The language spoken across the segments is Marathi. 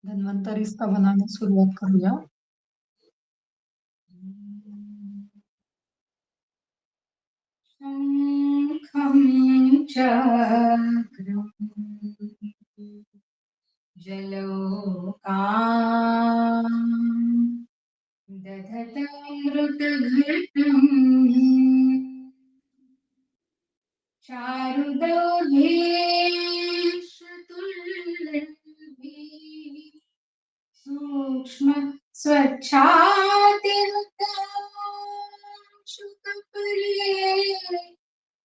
धन्वंतरी स्तवनाने सुरुवात करूया. शंखं चक्रं जलोकान् दधतमृतघटम् चारुदौघेषुतुल्यैः सूक्ष्म स्वच्छातिरुतांशुकपरे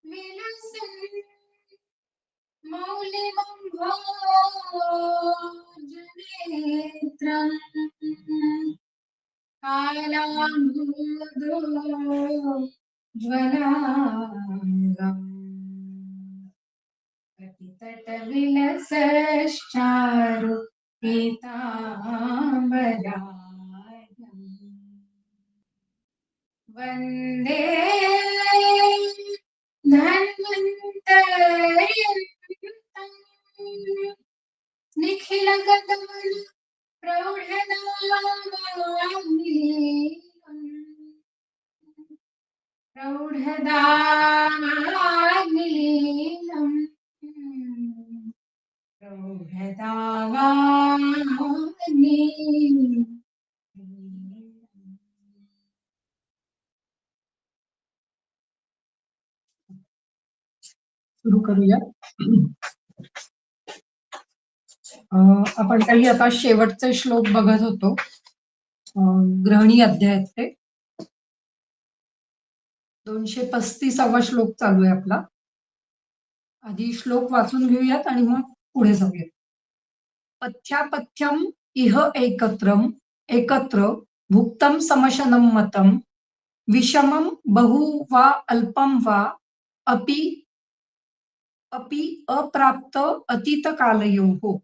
विलसन् मौलिमम्भोजनेत्रम् कालाम्बुदो ज्वलाङ्गम् कटितटविलसश्चारु पीताम्बराढ्यम् वन्दे धन्वन्तरिम् निखिलगगन प्रौढदाग्निलीलम् प्रौढदावाग्नि सुरू करूया. आपण काही आता शेवटचे श्लोक बघत होतो. ग्रहणी अध्यायाचे 235वा श्लोक चालू आहे आपला. आधी श्लोक वाचून घेऊयात आणि मग पुढे जाऊयात. पथ्यापथ्यम इह एकत्र भुक्तम समशनं मतं विषमं बहु वा अल्पं वा अपि अप्राप्त अतीतकालयोः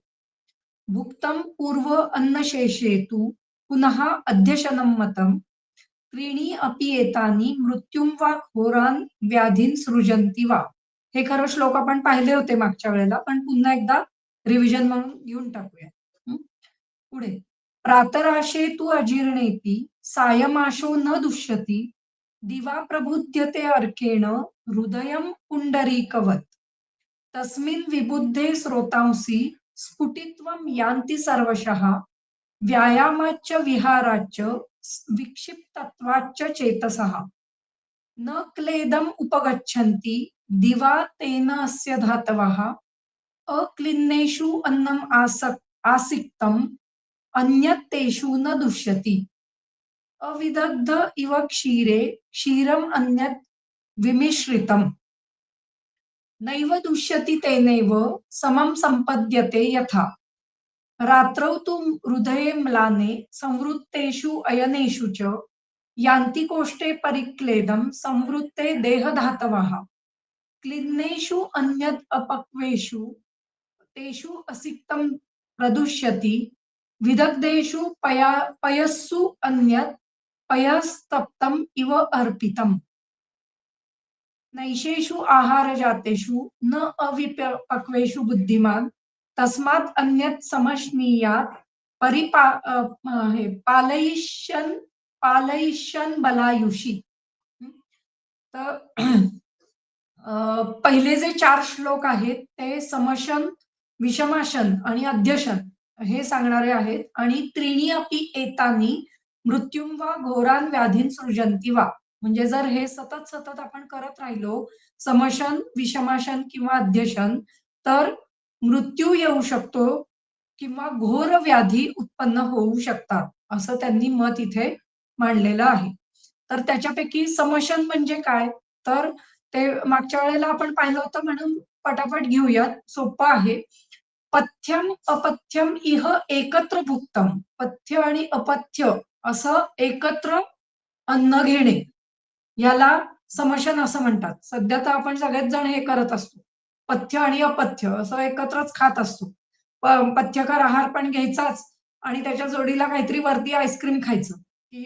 भुक्तं पूर्व अन्नशेषेतु पुनः अध्यशनं मतं त्रीणि अपि एतानि मृत्युं वा घोरान् व्याधीन् सृजन्ति वा. हे खरं श्लोक आपण पाहिले होते मागच्या वेळेला, पण पुन्हा एकदा रिव्हिजन म्हणून घेऊन टाकूया. पुढे प्रातराशे तु अजीर्णेति सायमाशो न दुष्यति दिवा प्रबुध्यते अर्केण हृदयं पुंडरीकवत् तस्मिन् विबुद्धे श्रोतांसि स्फुटित्वं यान्ति सर्वशः व्यायामाच्च विहाराच्च विक्षिप्तत्वाच्च चेतसः न क्लेदम् उपगच्छन्ति दिवा तेन अस्य धातवः अक्लिन्नेषु अन्नम् आसिक्तम् अन्यत् तेषु न दुष्यति अविदग्ध इव क्षीरे क्षीरम् अन्यत् विमिश्रितम् नैव दुष्यति तेनैव समं सम्पद्यते यथा रात्रौ तु हृदये म्लाने संवृत्तेषु अयनेषु च यान्ति कोष्ठे परिक्लेदं संवृत्ते देहधातवः क्लिन्नेषु अन्यत् अपक्वेषु तेषु असिक्तं प्रदुष्यति विदग्धेषु पयस्सु अन्यत् पयस्तप्तम् इव अर्पितम् नैषेषु आहारजातेषु न अविपक्वेषु बुद्धिमान् तस्मात् अन्यत् समश्नीयात् पालयिष्यन् बलायुषी. तर पहिले जे 4 श्लोक आहेत ते समशन, विषमाशन आणि अध्यशन हे सांगणारे आहेत. आणि त्रीणी अपि एतानी मृत्युं वा घोरान व्याधीन सृजन्ति वा. म्हणजे जर हे सतत आपण करत राहिलो समशन, विषमाशन किंवा अध्यशन तर मृत्यू येऊ शकतो किंवा घोर व्याधी उत्पन्न होऊ शकतात असं त्यांनी मत इथे मांडलेलं आहे. तर त्याच्यापैकी समशन म्हणजे काय, तर ते मागच्या वेळेला आपण पाहिलं होतं म्हणून पटापट घेऊयात, सोपं आहे. पथ्यम अपथ्यम इह एकत्र भुक्तम. पथ्य आणि अपथ्य असं एकत्र अन्न घेणे याला समशन असं म्हणतात. सध्या तर आपण सगळेच जण हे करत असतो, पथ्य आणि अपथ्य असं एकत्रच खात असतो. पथ्यकर आहार पण घ्यायचाच आणि त्याच्या जोडीला काहीतरी वरती आईस्क्रीम खायचं की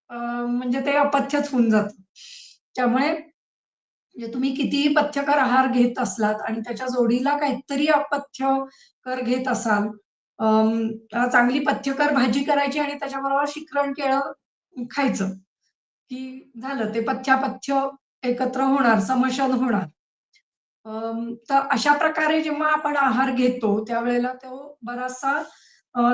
म्हणजे ते अपथ्यच होऊन जातं. त्यामुळे म्हणजे तुम्ही कितीही पथ्यकर आहार घेत असलात आणि त्याच्या जोडीला काहीतरी अपथ्यकर घेत असाल चांगली पथ्यकर भाजी करायची आणि त्याच्याबरोबर शिकरण केळं खायचं, की झालं ते पथ्यापथ्य एकत्र होणार, समशन होणार. तर अशा प्रकारे जेव्हा आपण आहार घेतो, त्यावेळेला तो बराचसा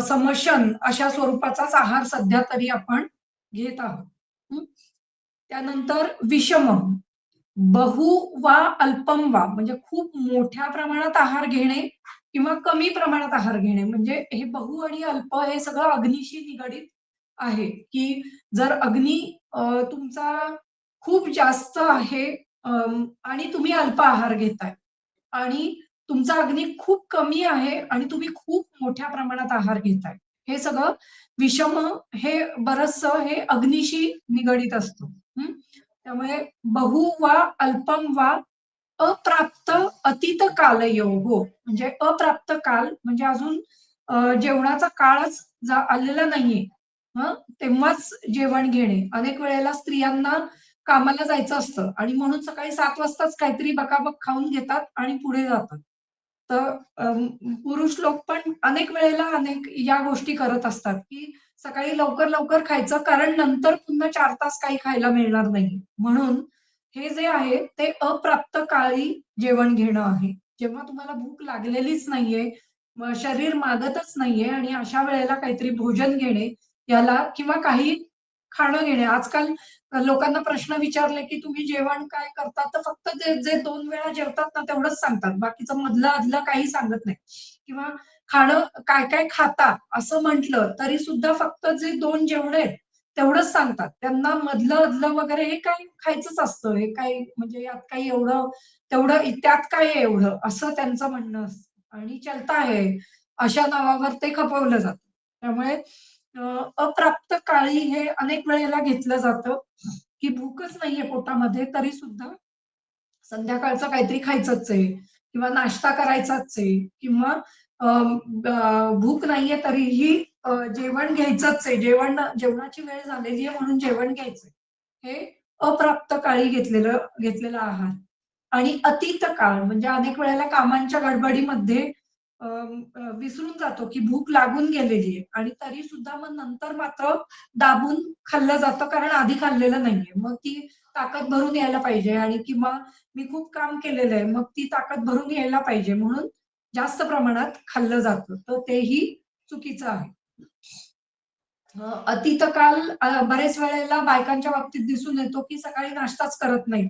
समशन अशा स्वरूपाचाच आहार सध्या तरी आपण घेत आहोत. हं. त्यानंतर विषम, बहु वा अल्पम वा म्हणजे खूप मोठ्या प्रमाणात आहार घेणे किंवा कमी प्रमाणात आहार घेणे. म्हणजे हे बहु आणि अल्प हे सगळं अग्नीशी निगडीत आहे, की जर अग्नी तुमचा खूप जास्त आहे आणि तुम्ही अल्प आहार घेताय आणि तुमचा अग्नी खूप कमी आहे आणि तुम्ही खूप मोठ्या प्रमाणात आहार घेताय. हे सगळं विषम हे बरचसं हे अग्नीशी निगडीत असतं. हं. त्यामुळे बहु वा अल्पम वा अप्राप्त अतीत कालयोगो म्हणजे अप्राप्त काल म्हणजे अजून जेवणाचा काळच आलेला नाहीये. हं, तेव्हाच जेवण घेणे. अनेक वेळेला स्त्रियांना कामाला जायचं असतं आणि म्हणून सकाळी 7 वाजताच काहीतरी बकाबक खाऊन घेतात आणि पुढे जातात. तर पुरुष लोक पण अनेक वेळेला अनेक या गोष्टी करत असतात, की सकाळी लवकर-लवकर खायचं कारण नंतर पुन्हा 4 तास काही खायला मिळणार नाही. म्हणून हे जे आहे ते अप्राप्त काळी जेवण घेणं आहे. जेव्हा तुम्हाला भूक लागलेलीच नाहीये, मग शरीर मागतच नाहीये आणि अशा वेळेला काहीतरी भोजन घेणे याला किंवा काही खाणं घेणे. आजकाल लोकांना प्रश्न विचारले, की तुम्ही जेवण काय करता? तर फक्त ते जे 2 वेळा जेवतात ना तेवढंच सांगतात. बाकीचं मधलं-अधलं काही सांगत नाही. किंवा खाणं काय-काय खाता असं म्हटलं तरी सुद्धा फक्त जे 2 जेवणे आहेत तेवढंच सांगतात. त्यांना मधलं-अधलं वगैरे हे काय खायचंच असतं. हे काय म्हणजे यात काही एवढं तेवढं त्यात काय आहे एवढं? असं त्यांचं म्हणणं असतं आणि चलता है अशा नावावर ते खपवलं जातं. त्यामुळे अ, अप्राप्त काळी हे अनेक वेळेला घेतलं जातं, की भूकच नाहीये पोटामध्ये तरी सुद्धा संध्याकाळचं काहीतरी खायचंच आहे किंवा नाश्ता करायचाच आहे किंवा भूक नाहीये तरीही जेवण घ्यायचंच आहे. जेवणाची वेळ झालेली आहे म्हणून जेवण घ्यायचंय. हे अप्राप्त काळी घेतलेला आहार. आणि अतीत काळ म्हणजे अनेक वेळेला कामांच्या गडबडीमध्ये विसरून जातो, की भूक लागून गेलेली आहे आणि तरी सुद्धा मग नंतर मात्र दाबून खाल्लं जातं कारण आधी खाल्लेलं नाहीये. मग ती ताकद भरून यायला पाहिजे आणि किंवा मी खूप काम केलेलं आहे, मग ती ताकद भरून यायला पाहिजे म्हणून जास्त प्रमाणात खाल्लं जातं. तर तेही चुकीचं आहे. अतीतकाल बरेच वेळेला बायकांच्या बाबतीत दिसून येतो, की सकाळी नाश्ताच करत नाहीत.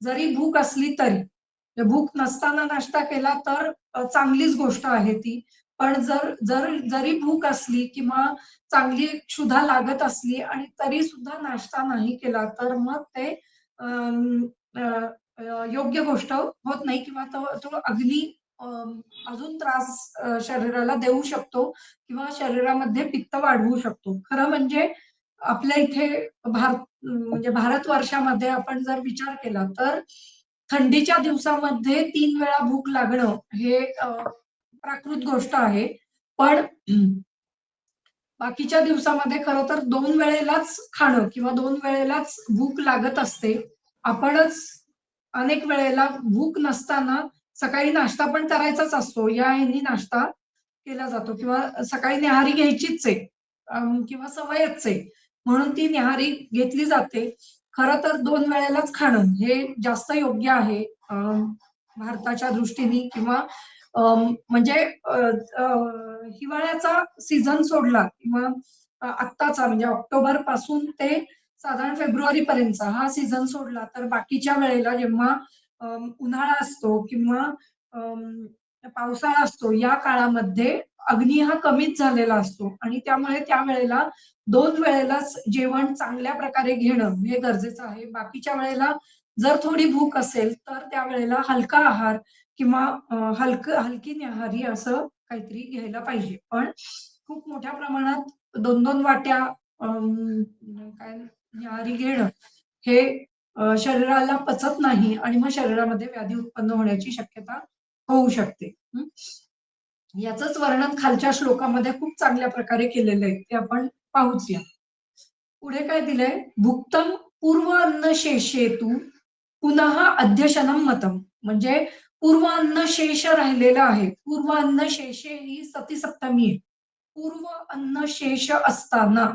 जरी भूक असली तरी. भूक नसताना नाश्ता केला तर चांगलीच गोष्ट आहे ती. पण जरी भूक असली किंवा चांगली क्षुधा लागत असली आणि तरी सुद्धा नाश्ता नाही केला, तर मग ते अं, अ, योग्य गोष्ट होत नाही किंवा तो तो अग्नी अजून त्रास शरीराला देऊ शकतो किंवा शरीरामध्ये पित्त वाढवू शकतो. खरं म्हणजे आपल्या इथे म्हणजे भारतवर्षामध्ये आपण जर विचार केला तर थंडीच्या दिवसामध्ये 3 वेळा भूक लागणं हे प्राकृत गोष्ट आहे. पण बाकीच्या दिवसामध्ये खरं तर 2 वेळेलाच खाणं किंवा 2 वेळेलाच भूक लागत असते. आपणच अनेक वेळेला भूक नसताना सकाळी नाश्ता पण करायचाच असतो. या ह्यानी नाश्ता केला जातो किंवा सकाळी न्याहारी घ्यायचीच आहे किंवा सवयच आहे. म्हणून ती न्याहारी घेतली जाते. खरं तर 2 वेळेलाच खाणं हे जास्त योग्य आहे भारताच्या दृष्टीने किंवा म्हणजे अ, अ, हिवाळ्याचा सीझन सोडला किंवा आत्ताचा म्हणजे ऑक्टोबरपासून ते साधारण फेब्रुवारीपर्यंतचा हा सीझन सोडला तर बाकीच्या वेळेला जेव्हा उन्हाळा असतो किंवा पावसाळा असतो या काळामध्ये अग्नी हा कमीच झालेला असतो आणि त्यामुळे त्यावेळेला 2 वेळेलाच जेवण चांगल्या प्रकारे घेणं हे गरजेचं आहे. बाकीच्या वेळेला जर थोडी भूक असेल तर त्यावेळेला हलका आहार किंवा हलकी न्याहारी असं काहीतरी घ्यायला पाहिजे. पण खूप मोठ्या प्रमाणात 2-2 वाट्या काय न्याहारी घेणं हे शरीराला पचत नाही आणि मग शरीरामध्ये व्याधी उत्पन्न होण्याची शक्यता होऊ शकते. याचंच वर्णन खालच्या श्लोकामध्ये खूप चांगल्या प्रकारे केलेलं आहे. ते आपण पाहूच या. पुढे काय दिलंय? भुक्तम पूर्व अन्न शेषेतू पुनः अध्यशनम मतम. म्हणजे पूर्व अन्न शेष राहिलेलं आहे. पूर्व अन्न शेषे ही सती सप्तमी आहे. पूर्व अन्न शेष असताना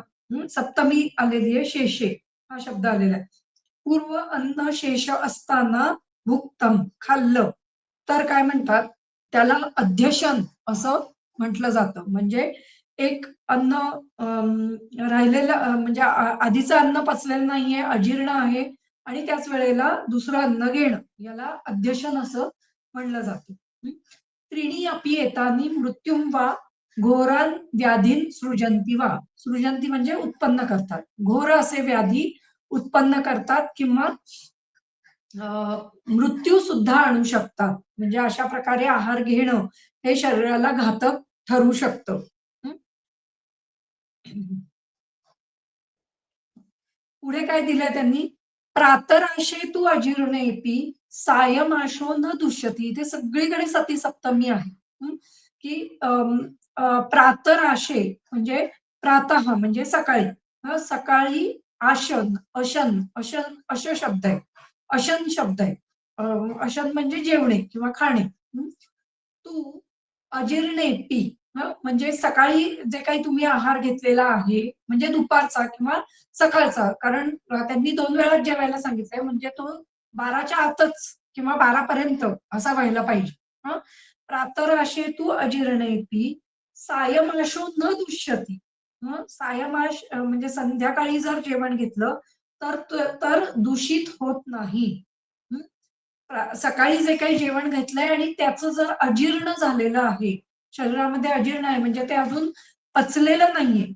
सप्तमी आलेली आहे, शेषे हा शब्द आलेला आहे. पूर्व अन्न शेष असताना भुक्तम खाल्लं तर काय म्हणतात, त्याला अध्यशन असं म्हटलं जातं. म्हणजे एक अन्न राहिलेलं म्हणजे आधीचं अन्न पचलेलं नाहीये, अजीर्ण आहे आणि त्याच वेळेला दुसरं अन्न घेणं याला अध्यशन असं म्हणलं जातं. त्रीणी अपि एतानि मृत्युं वा घोरान व्याधीन सृजन्ति वा. सृजन्ति म्हणजे उत्पन्न करतात. घोर असे व्याधी उत्पन्न करतात किंवा मृत्यू सुद्धा आणू शकतात. म्हणजे अशा प्रकारे आहार घेणं हे शरीराला घातक ठरू शकतं. हं. पुढे काय दिलंय त्यांनी? प्रातराशे तू अजीर्णेपी सायमाशो न दुष्यती. इथे सगळीकडे सती सप्तमी आहे. की प्रातराशे म्हणजे प्रातः म्हणजे सकाळी. सकाळी आशन, अशन, अशन अश शब्द आहे. अशन शब्द आहे. अशन म्हणजे जेवणे किंवा खाणे. तू अजीर्णेपी म्हणजे सकाळी जे काही तुम्ही आहार घेतलेला आहे, म्हणजे दुपारचा किंवा सकाळचा, कारण त्यांनी 2 वेळा जेवायला सांगितलंय म्हणजे तो 12च्या आतच किंवा 12 पर्यंत असा व्हायला पाहिजे. हं. प्रातराशेतू अजीर्णेपी सायमाशो न दुष्यती. सायमाश म्हणजे संध्याकाळी जर जेवण घेतलं तर दूषित होत नाही. हं. सकाळी जे काही जेवण घेतलंय आणि त्याचं जर अजीर्ण झालेलं आहे, शरीरामध्ये अजीर्ण आहे म्हणजे ते अजून पचलेलं नाहीये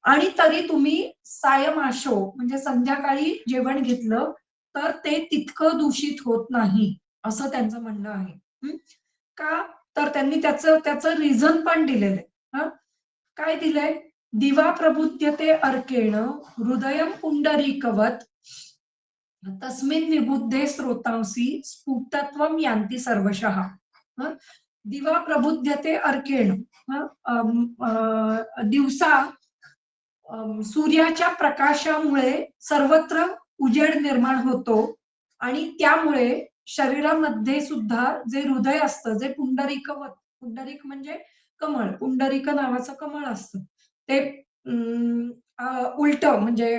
आणि तरी तुम्ही सायमाशो म्हणजे संध्याकाळी जेवण घेतलं, तर ते तितकं दूषित होत नाही, असं त्यांचं म्हणणं आहे. हं. का? तर त्यांनी त्याचं त्याचं रिझन पण दिलेलं आहे. हं. काय दिलंय? दिवा प्रबुध्यते अर्केण हृदयं पुंडरीकवत तस्मिन् विबुद्धे स्रोतांसी स्फुटत्वं यान्ति सर्वशः. हं. दिवा प्रबुध्यते अर्केण. दिवसा सूर्याच्या प्रकाशामुळे सर्वत्र उजेड निर्माण होतो आणि त्यामुळे शरीरामध्ये सुद्धा जे हृदय असतं, जे पुंडरीकवत, पुंडरीक म्हणजे कमळ, पुंडरीक नावाचं कमळ असतं. ते उलटं म्हणजे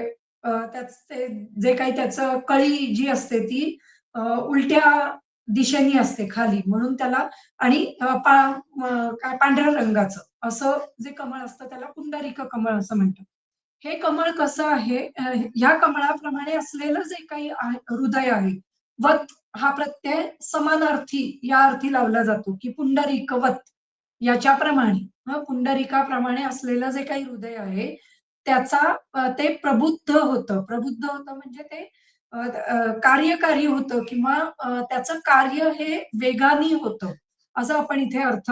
त्याच ते जे काही त्याचं कळी जी असते ती उलट्या दिशेने असते खाली म्हणून त्याला आणि काय पांढऱ्या रंगाचं असं जे कमळ असतं त्याला पुंडरीक कमळ असं म्हणतात. हे कमळ कसं आहे, ह्या कमळाप्रमाणे असलेलं जे काही हृदय आहे, वत हा प्रत्यय समानार्थी या अर्थी लावला जातो, की पुंडरीकवत याच्याप्रमाणे पुंडरीकाप्रमाणे असलेलं जे काही हृदय आहे, त्याचा ते प्रबुद्ध होतं. प्रबुद्ध होतं म्हणजे ते कार्यकारी होतं किंवा त्याचं कार्य हे वेगाने होतं, असं आपण इथे अर्थ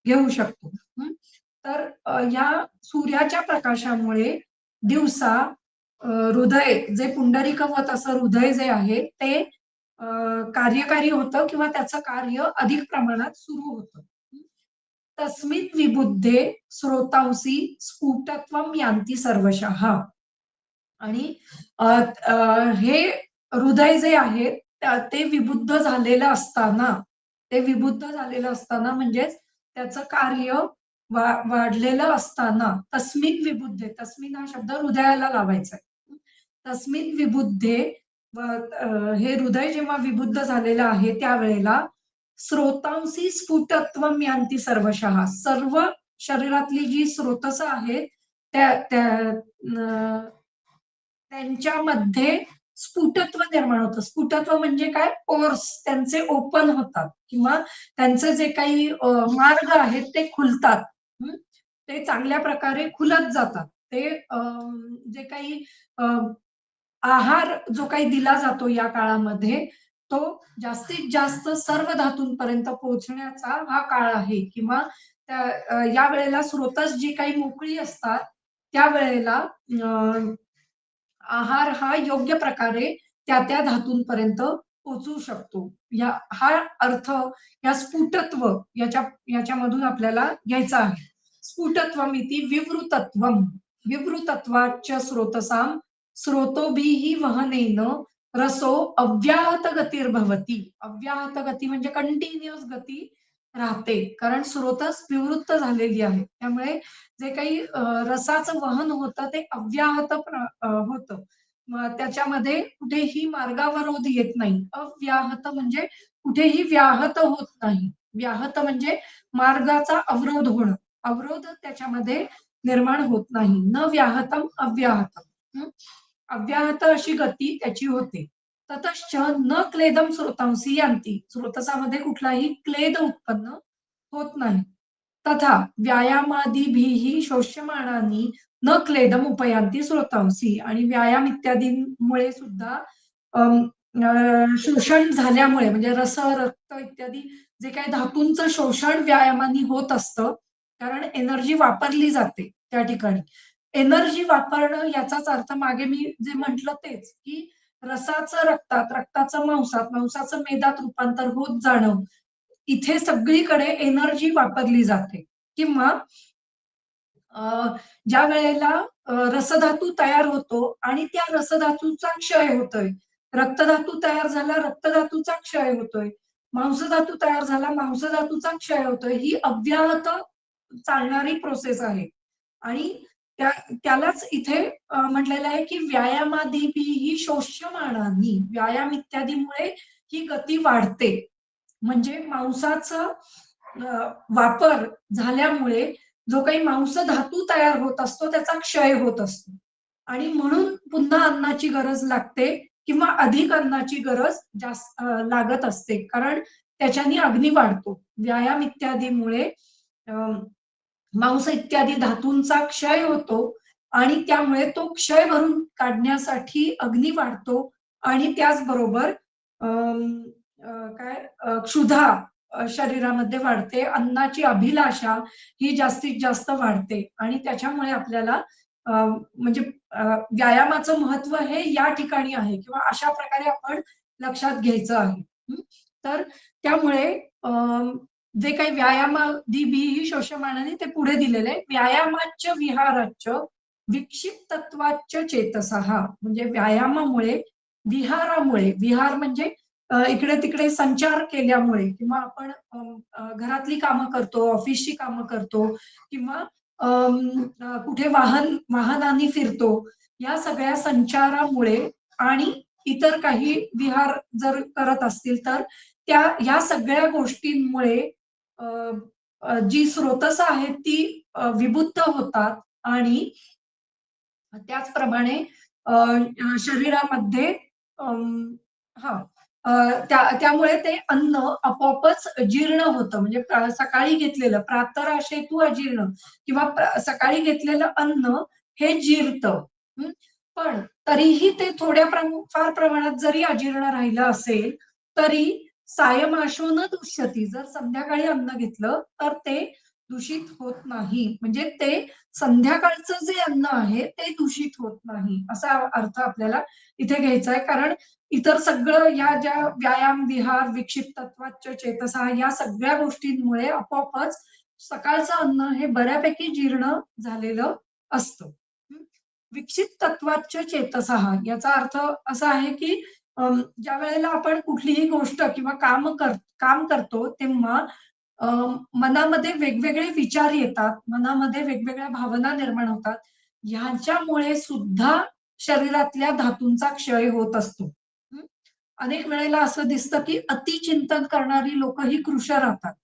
घेऊ शकतो. तर या सूर्याच्या प्रकाशामुळे दिवसा हृदय जे पुंडरीकवत असं हृदय जे आहे ते कार्यकारी होतं किंवा त्याचं कार्य अधिक प्रमाणात सुरू होतं. तस्मिन् विबुद्धे स्रोतांसी स्फुटत्वं यान्ति सर्वशः. आणि अ, अ, हे हृदय जे आहे ते विबुद्ध झालेलं असताना, ते विबुद्ध झालेलं असताना म्हणजेच त्याचं कार्य वाढलेलं असताना तस्मिन विबुद्धे, तस्मिन हा शब्द हृदयाला लावायचा आहे. तस्मिन विबुद्धे हे हृदय जेव्हा विबुद्ध झालेलं आहे त्यावेळेला स्रोतांसी स्फुटत्वम यान्ति सर्वशः. सर्व शरीरातली जी स्रोतसं आहेत त्या त्या त्यांच्यामध्ये स्फुटत्व निर्माण होतं. स्फुटत्व म्हणजे काय? पोर्स त्यांचे ओपन होतात किंवा त्यांचे जे काही मार्ग आहेत ते खुलतात. हं. ते चांगल्या प्रकारे खुलत जातात. ते जे काही अ, आहार जो काही दिला जातो या काळामध्ये, तो जास्तीत जास्त सर्व धातूंपर्यंत पोहोचण्याचा हा काळ आहे किंवा त्या या वेळेला स्रोतस जी काही मोकळी असतात, त्यावेळेला आहार हा योग्य प्रकारे त्या धातूंपर्यंत पोहोचू शकतो. हा अर्थ या स्फुटत्व याच्यामधून आपल्याला घ्यायचा आहे. स्फुटत्वमिति विवृतत्वम्. विवृतत्वाच्च स्रोतसां स्रोतोभिः वहनेन रसो अव्याहत गतिर्भवती. अव्याहत गती म्हणजे कंटिन्युअस गती राहते. कारण स्रोतच विवृत्त झालेली आहे. त्यामुळे जे काही रसाचं वहन होतं ते अव्याहत होतं. मग त्याच्यामध्ये कुठेही मार्गावरोध येत नाही. अव्याहत म्हणजे कुठेही व्याहत होत नाही. व्याहत म्हणजे मार्गाचा अवरोध होणं. अवरोध त्याच्यामध्ये निर्माण होत नाही. न व्याहतम अव्याहतम. हं. अव्याहत अशी गती त्याची होते. ततश्च न क्लेदम स्रोतांसी यांती. स्रोतसामध्ये कुठलाही क्लेद उत्पन्न होत नाही. तथा व्यायामादिभिः शोष्यमाणानि न क्लेदम उपयांती स्रोतांसी. आणि व्यायाम इत्यादींमुळे सुद्धा अम, शोषण झाल्यामुळे म्हणजे रस, रक्त इत्यादी जे काही धातूंचं शोषण व्यायामाने होत असतं, कारण एनर्जी वापरली जाते त्या ठिकाणी. एनर्जी वापरणं याचाच अर्थ मागे मी जे म्हटलं तेच, की रसाचं रक्तात, रक्ताचं मांसात, मांसाचं मेदात रूपांतर होत जाणं. इथे सगळीकडे एनर्जी वापरली जाते किंवा अ, ज्या वेळेला रसधातू तयार होतो आणि त्या रसधातूचा क्षय होतोय. रक्तधातू तयार झाला, रक्तधातूचा क्षय होतोय. मांसधातू तयार झाला, मांसधातूचा क्षय होतोय. ही अव्याहत चालणारी प्रोसेस आहे. आणि त्या त्यालाच इथे म्हटलेलं आहे, की व्यायामादिभिः शोष्यमाणानि. व्यायाम इत्यादीमुळे ही गती वाढते. म्हणजे मांसाचा वापर झाल्यामुळे जो काही मांसधातू तयार होत असतो त्याचा क्षय होत असतो. आणि म्हणून पुन्हा अन्नाची गरज लागते किंवा अधिक अन्नाची गरज लागत असते. कारण त्याच्याने अग्नी वाढतो. व्यायाम इत्यादीमुळे अ, मांस इत्यादी धातूंचा क्षय होतो आणि त्यामुळे तो क्षय भरून काढण्यासाठी अग्नी वाढतो आणि त्याचबरोबर अं, काय क्षुधा शरीरामध्ये वाढते. अन्नाची अभिलाषा ही जास्तीत जास्त वाढते आणि त्याच्यामुळे आपल्याला म्हणजे व्यायामाचं महत्व हे या ठिकाणी आहे किंवा अशा प्रकारे आपण लक्षात घ्यायचं आहे. हं. तर त्यामुळे जे काही व्यायामादिभिः शोषमाणानि ते पुढे दिलेलं आहे. व्यायामाच्च विहाराच्च विक्षिप्तत्वाच्च चेतसः. म्हणजे व्यायामामुळे, विहारामुळे, विहार म्हणजे इकडे-तिकडे संचार केल्यामुळे किंवा आपण घरातली कामं करतो, ऑफिसची कामं करतो किंवा कुठे वाहनाने फिरतो. या सगळ्या संचारामुळे आणि इतर काही विहार जर करत असतील तर ह्या सगळ्या गोष्टींमुळे अ, जी स्रोतसं आहेत ती विबुद्ध होतात आणि त्याचप्रमाणे अ, अ, शरीरामध्ये हां, अ, त्यामुळे ते अन्न आपोआपच जीर्ण होतं. म्हणजे सकाळी घेतलेलं प्रातराशेतू अजीर्ण किंवा सकाळी घेतलेलं अन्न हे जिरतं. हं. पण तरीही ते फार प्रमाणात जरी अजीर्ण राहिलं असेल, तरी सायमाशो न दुष्यती. जर संध्याकाळी अन्न घेतलं, तर ते दूषित होत नाही. म्हणजे ते संध्याकाळचं जे अन्न आहे ते दूषित होत नाही, असा अर्थ आपल्याला इथे घ्यायचा आहे. कारण इतर सगळं या ज्या व्यायाम, विहार, विक्षिप्त तत्वाच्च चेतसा या सगळ्या गोष्टींमुळे आपोआपच सकाळचं अन्न हे बऱ्यापैकी जीर्ण झालेलं असतं. हं. विकसित तत्वाच्च चेतसः याचा अर्थ असा आहे, की ज्यावेळेला आपण कुठलीही गोष्ट किंवा काम करतो तेव्हा अ, मनामध्ये वेगवेगळे विचार येतात, मनामध्ये वेगवेगळ्या भावना निर्माण होतात. ह्याच्यामुळे सुद्धा शरीरातल्या धातूंचा क्षय होत असतो. हं. अनेक वेळेला असं दिसतं, की अतिचिंतन करणारी लोकं ही कृश राहतात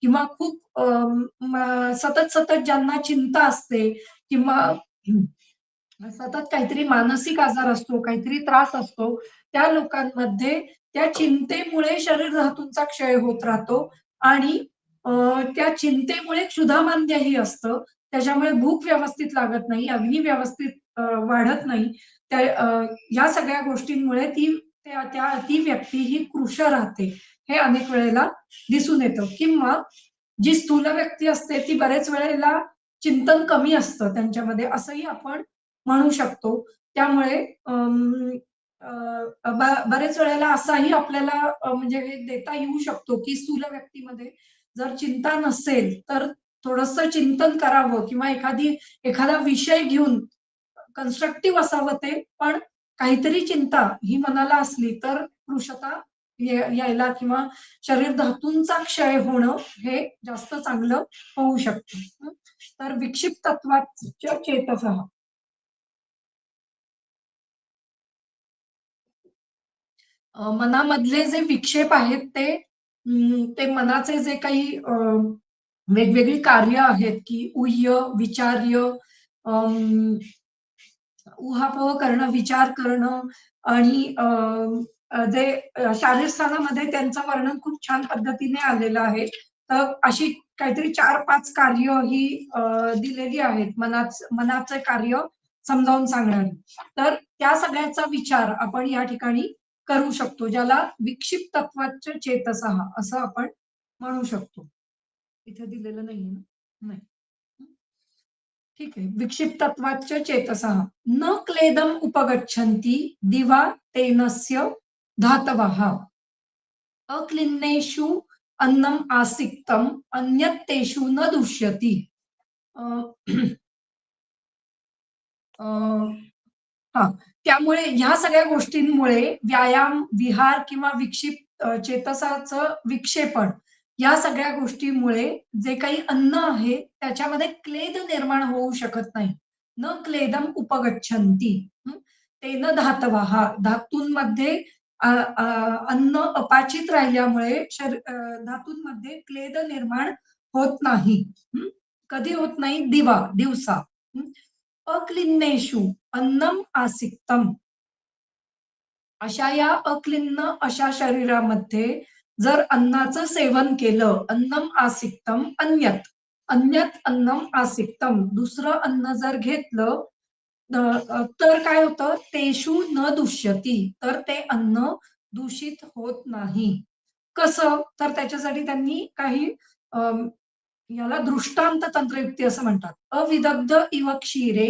किंवा खूप सतत ज्यांना चिंता असते किंवा सतत काहीतरी मानसिक आजार असतो, काहीतरी त्रास असतो. त्या लोकांमध्ये त्या चिंतेमुळे शरीर धातूंचा क्षय होत राहतो आणि अ, त्या चिंतेमुळे क्षुधामांद्यही असतं. त्याच्यामुळे भूक व्यवस्थित लागत नाही, अग्नी व्यवस्थित वाढत नाही. ह्या सगळ्या गोष्टींमुळे ती व्यक्ती ही कृश राहते. हे अनेक वेळेला दिसून येतं किंवा जी स्थूल व्यक्ती असते ती बरेच वेळेला चिंतन कमी असतं त्यांच्यामध्ये असंही आपण म्हणू शकतो. त्यामुळे बरेच वेळेला असाही आपल्याला म्हणजे हे देता येऊ शकतो, की स्थूल व्यक्तीमध्ये जर चिंता नसेल, तर थोडंसं चिंतन करावं किंवा एखादा विषय घेऊन कन्स्ट्रक्टिव्ह असावं ते, पण काहीतरी चिंता ही मनाला असली तर कृशता यायला किंवा शरीर धातूंचा क्षय होणं हे जास्त चांगलं होऊ शकतं. तर विक्षिप्त तत्वाच्या चेतसः मनामधले जे विक्षेप आहेत ते मनाचे जे काही वेगवेगळी कार्य आहेत, की ऊह्य, विचार्य, अं, उहापोह करणं, विचार करणं आणि जे शारीर स्थानामध्ये त्यांचं वर्णन खूप छान पद्धतीने आलेलं आहे. तर अशी काहीतरी 4-5 कार्य ही दिलेली आहेत. मनाचे कार्य समजावून सांगणारी. तर त्या सगळ्याचा विचार आपण या ठिकाणी करू शकतो, ज्याला विक्षिप्त तत्वाच्या चेतसः असं आपण म्हणू शकतो. इथे दिलेलं नाहीये ना? नाही. ठीक आहे. विक्षिप्तत्वाच्च चेतसः न क्लेदम उपगच्छन्ति दिवा तेनस्य धातवः अक्लिन्नेषु अन्नम आसिक्तम अन्यत् तेषु न दुष्यति. अ, अ, हां. त्यामुळे ह्या सगळ्या गोष्टींमुळे व्यायाम, विहार किंवा चेतसाचं विक्षेपण या सगळ्या गोष्टीमुळे जे काही अन्न आहे त्याच्यामध्ये क्लेद निर्माण होऊ शकत नाही. न क्लेदम उपगच्छन्ति. हं. तेन धातवः धातूंमध्ये अ, अ, अन्न अपाचित राहिल्यामुळे धातूंमध्ये क्लेद निर्माण होत नाही. हं. कधी होत नाही? दिवसा. हं. अक्लिन्नेषु अन्नम आसिक्तम. अशा या अक्लिन्न अशा शरीरामध्ये जर अन्नाचं सेवन केलं, अन्नम आसिक्तम अन्यत्. अन्यत् अन्नम आसिक्तम. दुसरं अन्न जर घेतलं तर काय होतं? तेषु न दुष्यती. तर ते अन्न दूषित होत नाही. कसं? तर त्याच्यासाठी त्यांनी काही याला दृष्टांत तंत्रयुक्ती असं म्हणतात. अविदग्ध इव क्षीरे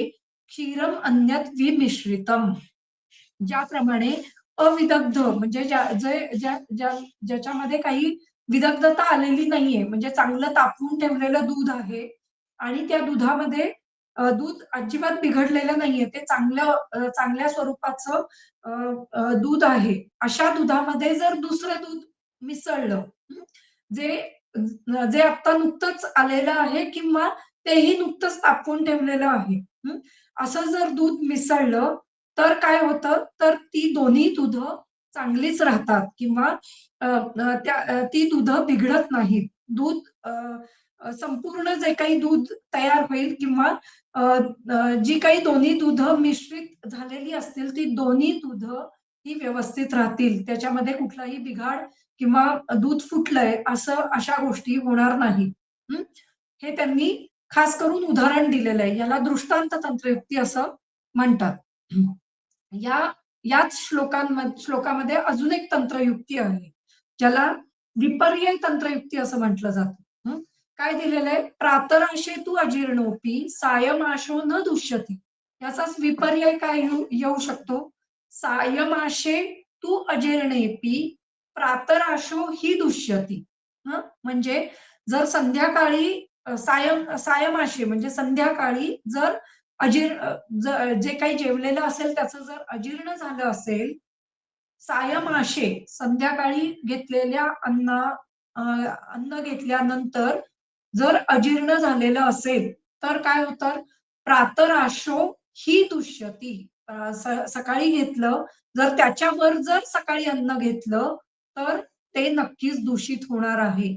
क्षीरम अन्यत् विमिश्रितम. ज्याप्रमाणे अविदग्ध म्हणजे ज्याच्यामध्ये काही विदग्धता आलेली नाहीये, म्हणजे चांगलं तापवून ठेवलेलं दूध आहे आणि त्या दुधामध्ये दूध अजिबात बिघडलेलं नाहीये. ते चांगल्या स्वरूपाचं अ, दूध आहे. अशा दुधामध्ये जर दुसरं दूध मिसळलं, हं, जे जे आता नुकतंच आलेलं आहे किंवा तेही नुकतंच तापवून ठेवलेलं आहे. हं. असं जर दूध मिसळलं, तर काय होतं, तर ती दोन्ही दुधं चांगलीच राहतात किंवा ती दुधं बिघडत नाहीत. दूध अ, अ, संपूर्ण जे काही दूध तयार होईल किंवा अ, जी काही दोन्ही दुधं मिश्रित झालेली असतील, ती दोन्ही दुधं ही व्यवस्थित राहतील. त्याच्यामध्ये कुठलाही बिघाड किंवा दूध फुटलंय अशा गोष्टी होणार नाहीत. हं. हे त्यांनी खास करून उदाहरण दिलेलं आहे. याला दृष्टांत तंत्रयुक्ती असं म्हणतात. हं. या याच श्लोकामध्ये अजून एक तंत्रयुक्ती आहे, ज्याला विपर्यय तंत्रयुक्ती असं म्हटलं जातं. हं. काय दिलेलं आहे? "प्रातराशे तु अजीर्णोऽपि सायमाशो न दुष्यति." याचाच विपर्यय काय येऊ शकतो? "सायमाशे तु अजीर्णेऽपि प्रातराशो हि दुष्यति." हं. म्हणजे जर संध्याकाळी सायमाशे म्हणजे संध्याकाळी जर जे काही जेवलेलं असेल त्याचं जर अजीर्ण झालं असेल, सायमाशे संध्याकाळी घेतलेल्या अन्न घेतल्यानंतर जर अजीर्ण झालेलं असेल, तर काय होतं? प्रातराशो ही दुष्यती. सकाळी घेतलं, जर त्याच्यावर जर सकाळी अन्न घेतलं, तर ते नक्कीच दूषित होणार आहे.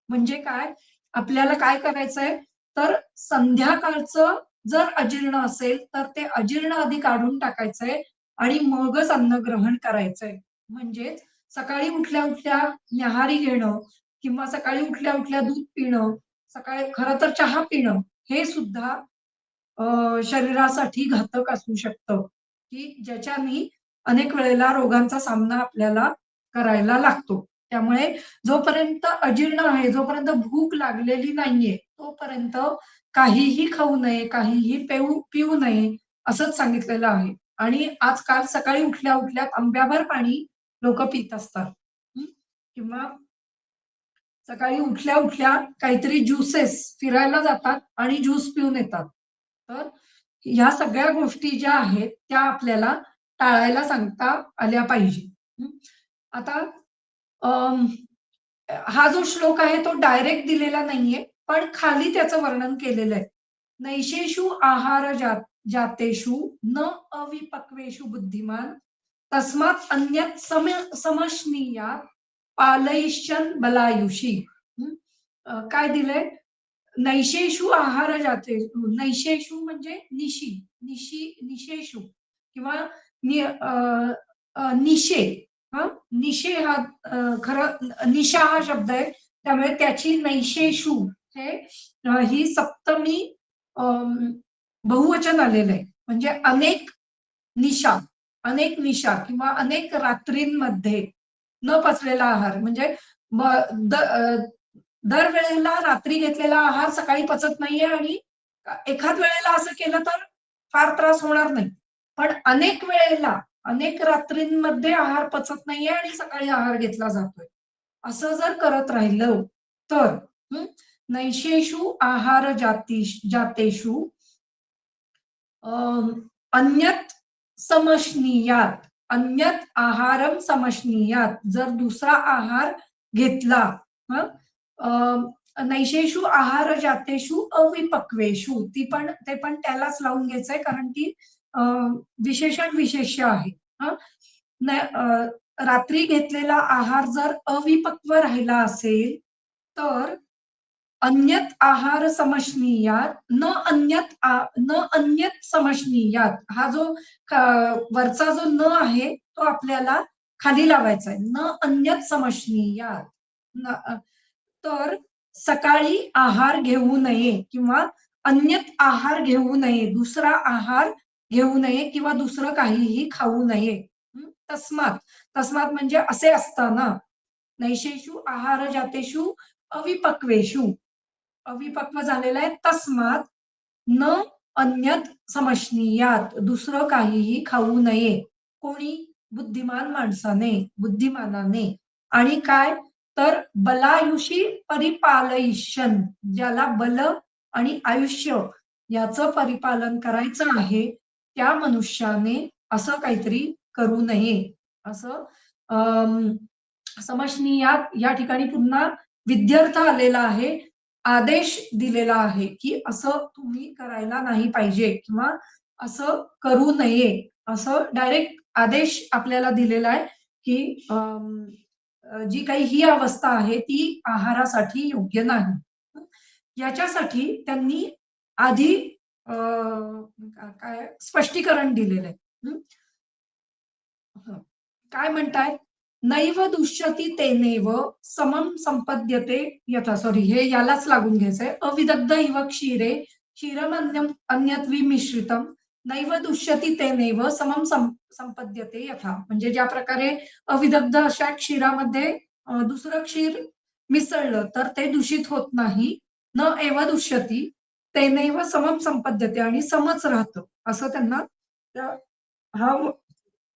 म्हणजे काय? आपल्याला काय करायचंय? तर संध्याकाळचं जर अजीर्ण असेल, तर ते अजीर्ण आधी काढून टाकायचंय आणि मगच अन्न ग्रहण करायचंय. म्हणजेच सकाळी उठल्या-उठल्या न्याहारी घेणं किंवा सकाळी उठल्या-उठल्या दूध पिणं, सकाळी खरं तर चहा पिणं हे सुद्धा शरीरासाठी घातक असू शकतं, की ज्याच्यानी अनेक वेळेला रोगांचा सामना आपल्याला करायला लागतो. त्यामुळे जोपर्यंत अजीर्ण आहे, जोपर्यंत भूक लागलेली नाहीये, तोपर्यंत काहीही खाऊ नये, काहीही पिऊ नये असंच सांगितलेलं आहे. आणि आजकाल सकाळी उठल्या-उठल्या तांब्याभर पाणी लोकं पीत असतात. हं. किंवा सकाळी उठल्या-उठल्या काहीतरी ज्युसेस फिरायला जातात आणि ज्यूस पिऊन येतात. तर ह्या सगळ्या गोष्टी ज्या आहेत त्या आपल्याला टाळायला सांगता आल्या पाहिजे. हं. आता अं, हा जो श्लोक आहे तो डायरेक्ट दिलेला नाहीये, पण खाली त्याचं वर्णन केलेलं आहे. नैषेषु आहार जातेषु न अविपक्वेषु बुद्धिमान तस्मात् अन्यत् समश्नीयात् पालयिष्यन् बलायुषी. हं. काय दिलंय? नैषेषु आहार जातेषु. नैषेषु म्हणजे निशी, निशेषु किंवा निशे. हं. निशे हा खरं निशा हा शब्द आहे. त्यामुळे त्याची नैषेषु हे ही सप्तमी अं, बहुवचन आलेलं आहे. म्हणजे निशा, अनेक निशा किंवा अनेक रात्रींमध्ये न पचलेला आहार म्हणजे दरवेळेला रात्री घेतलेला आहार सकाळी पचत नाहीये आणि एखाद वेळेला असं केलं तर फार त्रास होणार नाही. पण अनेक वेळेला, अनेक रात्रींमध्ये आहार पचत नाहीये आणि सकाळी आहार घेतला जातोय. असं जर करत राहिलं तर हं, नैषेषु आहार जातेषु अं, अन्यत् समश्नीयात, अन्यत् आहारम समश्नीयात, जर दुसरा आहार घेतला हं, नैषेषु आहार जातेषु अविपक्वेषु, ते पण त्यालाच लावून घ्यायचंय कारण की विशेषण विशेष्य आहे. हं. रात्री घेतलेला आहार जर अविपक्व राहिला असेल तर अन्यत् आहार समश्नीयात न अन्यत् समश्नीयात, हा जो वरचा जो न आहे तो आपल्याला खाली लावायचा आहे. न अन्यत् समश्नीयात. तर सकाळी आहार घेऊ नये किंवा अन्यत् आहार घेऊ नये, दुसरा आहार घेऊ नये किंवा दुसरं काहीही खाऊ नये. हं. तस्मात, तस्मात म्हणजे असे असताना नैषेषु आहार जातेषु अविपक्वेषु, अविपक्व झालेला आहे तस्मात न अन्यत समश्नीयात, दुसरं काहीही खाऊ नये. कोणी? बुद्धिमान माणसाने, बुद्धिमानाने. आणि काय? तर बलायुषी परिपालयिष्यन, ज्याला बल आणि आयुष्य याचं परिपालन करायचं आहे त्या मनुष्याने असं काहीतरी करू नये. असं समश्नीयात या ठिकाणी पुन्हा विध्यर्थ आलेला आहे. आदेश दिलेला आहे, की असं तुम्ही करायला नाही पाहिजे किंवा असं करू नये. असं डायरेक्ट आदेश आपल्याला दिलेला आहे, की जी काही ही अवस्था आहे ती आहारासाठी योग्य नाही. याच्यासाठी त्यांनी आधी काय स्पष्टीकरण दिलेलं आहे. हं. हं. काय म्हणतायत? नैव दुष्यती तेनेव समम संपद्यते यथा. सॉरी, हे यालाच लागून घ्यायचंय. अविदग्ध इव क्षीरे क्षीरमन्यम अन्यत् विमिश्रितम नैव दुष्यती तेनेव समम संपद्यते यथा. म्हणजे ज्या प्रकारे अविदग्ध अशा क्षीरामध्ये दुसरं क्षीर मिसळलं तर ते दूषित होत नाही. न एव दुष्यती तेनेव समम संपद्यते, आणि समच राहतं असं त्यांना हा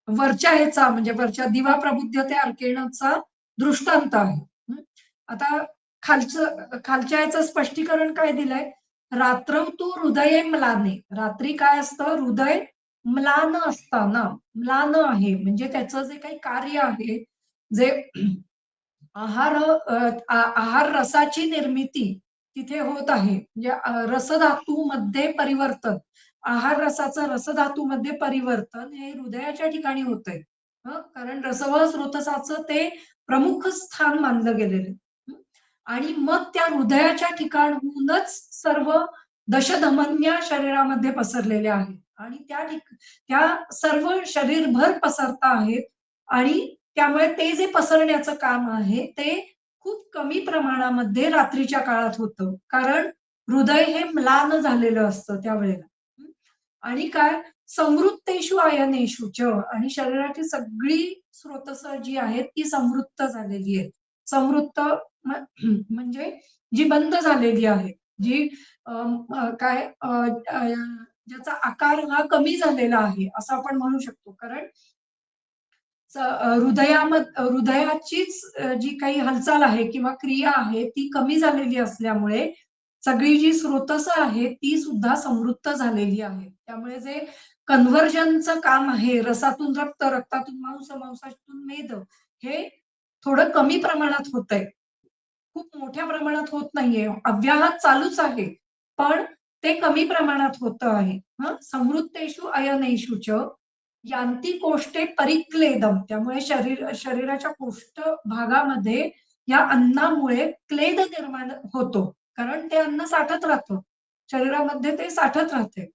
वरच्या ह्याचा म्हणजे वरच्या दिवा प्रबुद्धते अर्केणचा दृष्टांत आहे. हं. आता खालच्या ह्याचं स्पष्टीकरण काय दिलंय? रात्रौ तू हृदये म्लाने. रात्री काय असतं? हृदय म्लान असताना, म्लान आहे म्हणजे त्याचं जे काही कार्य आहे, जे आहार रसाची निर्मिती तिथे होत आहे. म्हणजे रसधातूमध्ये परिवर्तन, आहार रसाचं रसधातूमध्ये परिवर्तन हे हृदयाच्या ठिकाणी होतंय. कारण रसवह स्रोतसाचं ते प्रमुख स्थान मानलं गेलेलं आहे. आणि मग त्या हृदयाच्या ठिकाणहूनच सर्व दशधमन्या शरीरामध्ये पसरलेल्या आहेत आणि त्या सर्व शरीरभर पसरता आहेत आणि त्यामुळे ते जे पसरण्याचं काम आहे ते खूप कमी प्रमाणामध्ये रात्रीच्या काळात होतं. कारण हृदय हे म्लान झालेलं असतं त्यावेळेला. हं. आणि काय? संवृत्तेषु अयनेषु च, आणि शरीराची सगळी स्रोतस जी आहेत ती संवृत्त झालेली आहेत. संवृत्त म्हणजे जी बंद झालेली आहे. जी काय ज्याचा आकार हा कमी झालेला आहे असं आपण म्हणू शकतो. कारण हृदयाचीच जी काही हालचाल आहे किंवा क्रिया आहे ती कमी झालेली असल्यामुळे सगळी जी स्रोतस आहेत ती सुद्धा समृद्ध झालेली आहेत. त्यामुळे जे कन्व्हर्जनचं काम आहे, रसातून रक्त, रक्तातून मांस, मांसातून मेद, हे थोडं कमी प्रमाणात होतंय. खूप मोठ्या प्रमाणात होत नाहीये. अव्याहात चालूच आहे. पण ते कमी प्रमाणात होतं आहे. समृद्धेषु अयनेषु च यान्ति कोष्ठे परिक्लेदम. त्यामुळे शरीराच्या कोष्ठ भागामध्ये या अन्नामुळे क्लेद निर्माण होतो. कारण ते अन्न साठत राहतं. शरीरामध्ये ते साठत राहते.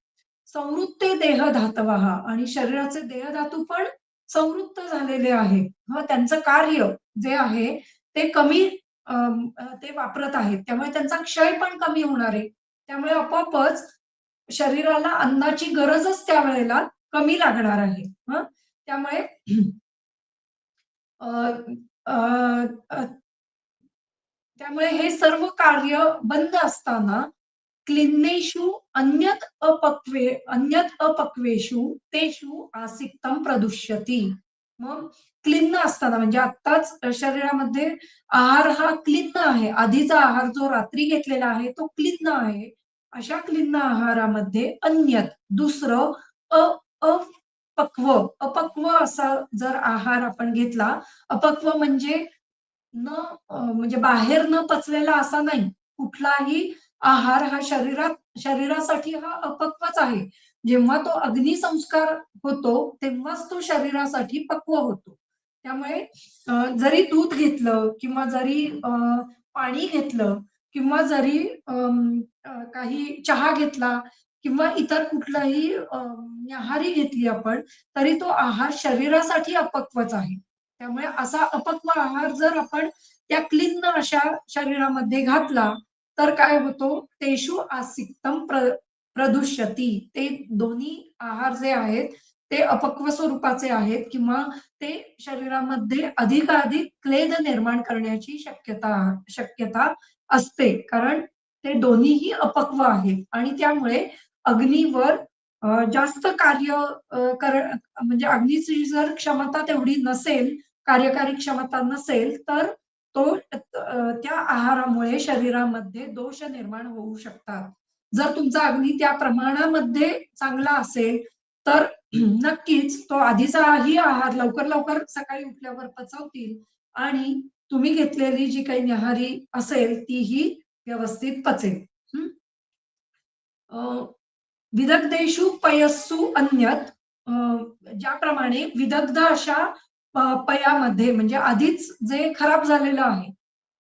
संवृत्ते देह धातवः आणि शरीराचे देहधातू पण संवृत्त झालेले आहेत. त्यांचं कार्य जे आहे ते कमी ते वापरत आहेत. त्यामुळे त्यांचा क्षय पण कमी होणार आहे. त्यामुळे आपोआपच शरीराला अन्नाची गरजच त्यावेळेला कमी लागणार आहे. त्यामुळे अ, अ, अ, त्यामुळे हे सर्व कार्य बंद असताना क्लिन्नेषु अन्यत् अपक्वेषु तेषु आसिक्तं प्रदुष्यति. मग क्लिन्न असताना म्हणजे आत्ताच शरीरामध्ये आहार हा क्लिन्न आहे. आधीचा आहार जो रात्री घेतलेला आहे तो क्लिन्न आहे. अशा क्लिन्न आहारामध्ये अन्यत् दुसरं अ अपक्व अपक्व असा जर आहार आपण घेतला, अपक्व म्हणजे म्हणजे बाहेर न पचलेला असा नाही. कुठलाही आहार हा शरीरासाठी हा अपक्वच आहे. जेव्हा तो अग्निसंस्कार होतो, तेव्हाच तो शरीरासाठी पक्व होतो. त्यामुळे जरी दूध घेतलं किंवा जरी पाणी घेतलं किंवा जरी काही चहा घेतला किंवा इतर कुठलाही न्याहारी घेतली आपण, तरी तो आहार शरीरासाठी अपक्वच आहे. त्यामुळे असा अपक्व आहार जर आपण त्या क्लिन्न अशा शरीरामध्ये घातला, तर काय होतो, तेषु आसिक्तम प्रदुष्यती. ते दोन्ही आहार जे आहेत, ते अपक्व स्वरूपाचे आहेत किंवा ते शरीरामध्ये अधिकाधिक क्लेद निर्माण करण्याची शक्यता असते. कारण ते दोन्हीही अपक्व आहेत आणि त्यामुळे अग्नीवर जास्त कार्य म्हणजे अग्नीची जर क्षमता तेवढी नसेल, कार्यकारी क्षमता नसेल, तर तो त्या आहारामुळे शरीरामध्ये दोष निर्माण होऊ शकतात. जर तुमचा अग्नी त्या प्रमाणामध्ये चांगला असेल, तर नक्कीच तो आधीचाही आहार लवकर सकाळी उठल्यावर पचवतील आणि तुम्ही घेतलेली जी काही न्याहारी असेल तीही व्यवस्थित पचेल. हं. अ, विदग्धेषु पयस्सु अन्यत्. ज्याप्रमाणे विदग्ध अशा पयामध्ये म्हणजे आधीच जे खराब झालेलं आहे,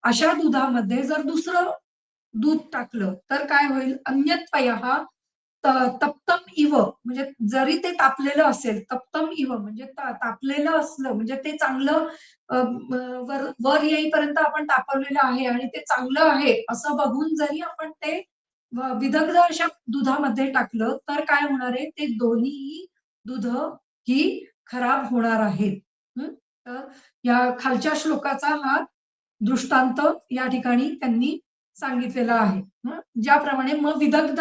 अशा दुधामध्ये जर दुसरं दूध टाकलं, तर काय होईल? अन्यत् पयः तप्तम इव म्हणजे जरी ते तापलेलं असेल, तप्तम इव म्हणजे तापलेलं असलं म्हणजे ते चांगलं वर वर येईपर्यंत आपण तापवलेलं आहे आणि ते चांगलं आहे असं बघून जरी आपण ते विदग्ध अशा दुधामध्ये टाकलं, तर काय होणार आहे? ते दोन्हीही दुध ही खराब होणार आहेत. तर या खालच्या श्लोकाचा हा दृष्टांत या ठिकाणी त्यांनी सांगितलेला आहे. ज्याप्रमाणे मग विदग्ध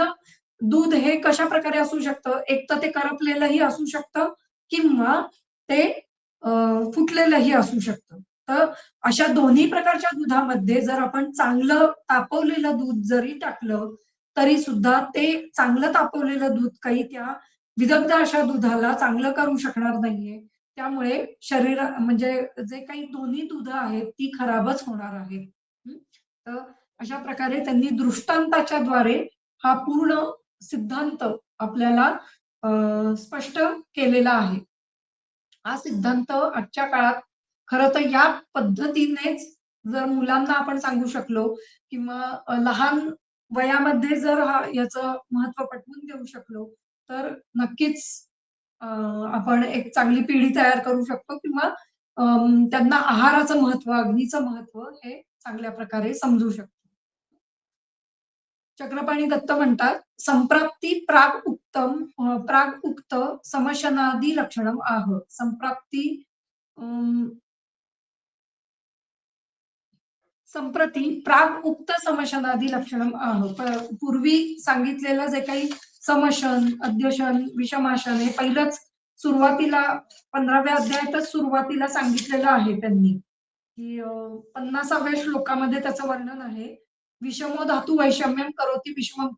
दूध हे कशा प्रकारे असू शकतं? एक तर ते करपलेलंही असू शकतं किंवा ते फुटलेलंही असू शकतं. तर अशा दोन्ही प्रकारच्या दुधामध्ये जर आपण चांगलं तापवलेलं दूध जरी टाकलं, तरी सुद्धा ते चांगलं तापवलेलं दूध काही त्या विदग्ध अशा दुधाला चांगलं करू शकणार नाहीये. त्यामुळे म्हणजे जे काही दोन्ही दूध आहेत ती खराबच होणार आहेत. तर अशा प्रकारे त्यांनी दृष्टांताच्या द्वारे हा पूर्ण सिद्धांत आपल्याला स्पष्ट केलेला आहे. हा सिद्धांत आजच्या काळात खरं तर या पद्धतीनेच जर मुलांना आपण सांगू शकलो किंवा लहान वयामध्ये जर याचं महत्व पटवून देऊ शकलो, तर नक्कीच आपण एक चांगली पिढी तयार करू शकतो किंवा त्यांना आहाराचं महत्व, अग्नीचं महत्व हे चांगल्या प्रकारे समजू शकतो. चक्रपाणी दत्त म्हणतात, "संप्राप्ती प्राग उक्त समशनादी लक्षणम आह." संप्राप्ती अं, संप्रती प्राग उक्त समशनादी लक्षणम आह. पूर्वी सांगितलेलं जे काही समशन, अद्यशन, विषमाशन हे पहिलंच सुरुवातीला 15व्या अध्यायातच सुरुवातीला सांगितलेलं आहे त्यांनी, की 50व्या श्लोकामध्ये त्याचं वर्णन आहे. विषमो धातू वैषम्यं करोति विषमं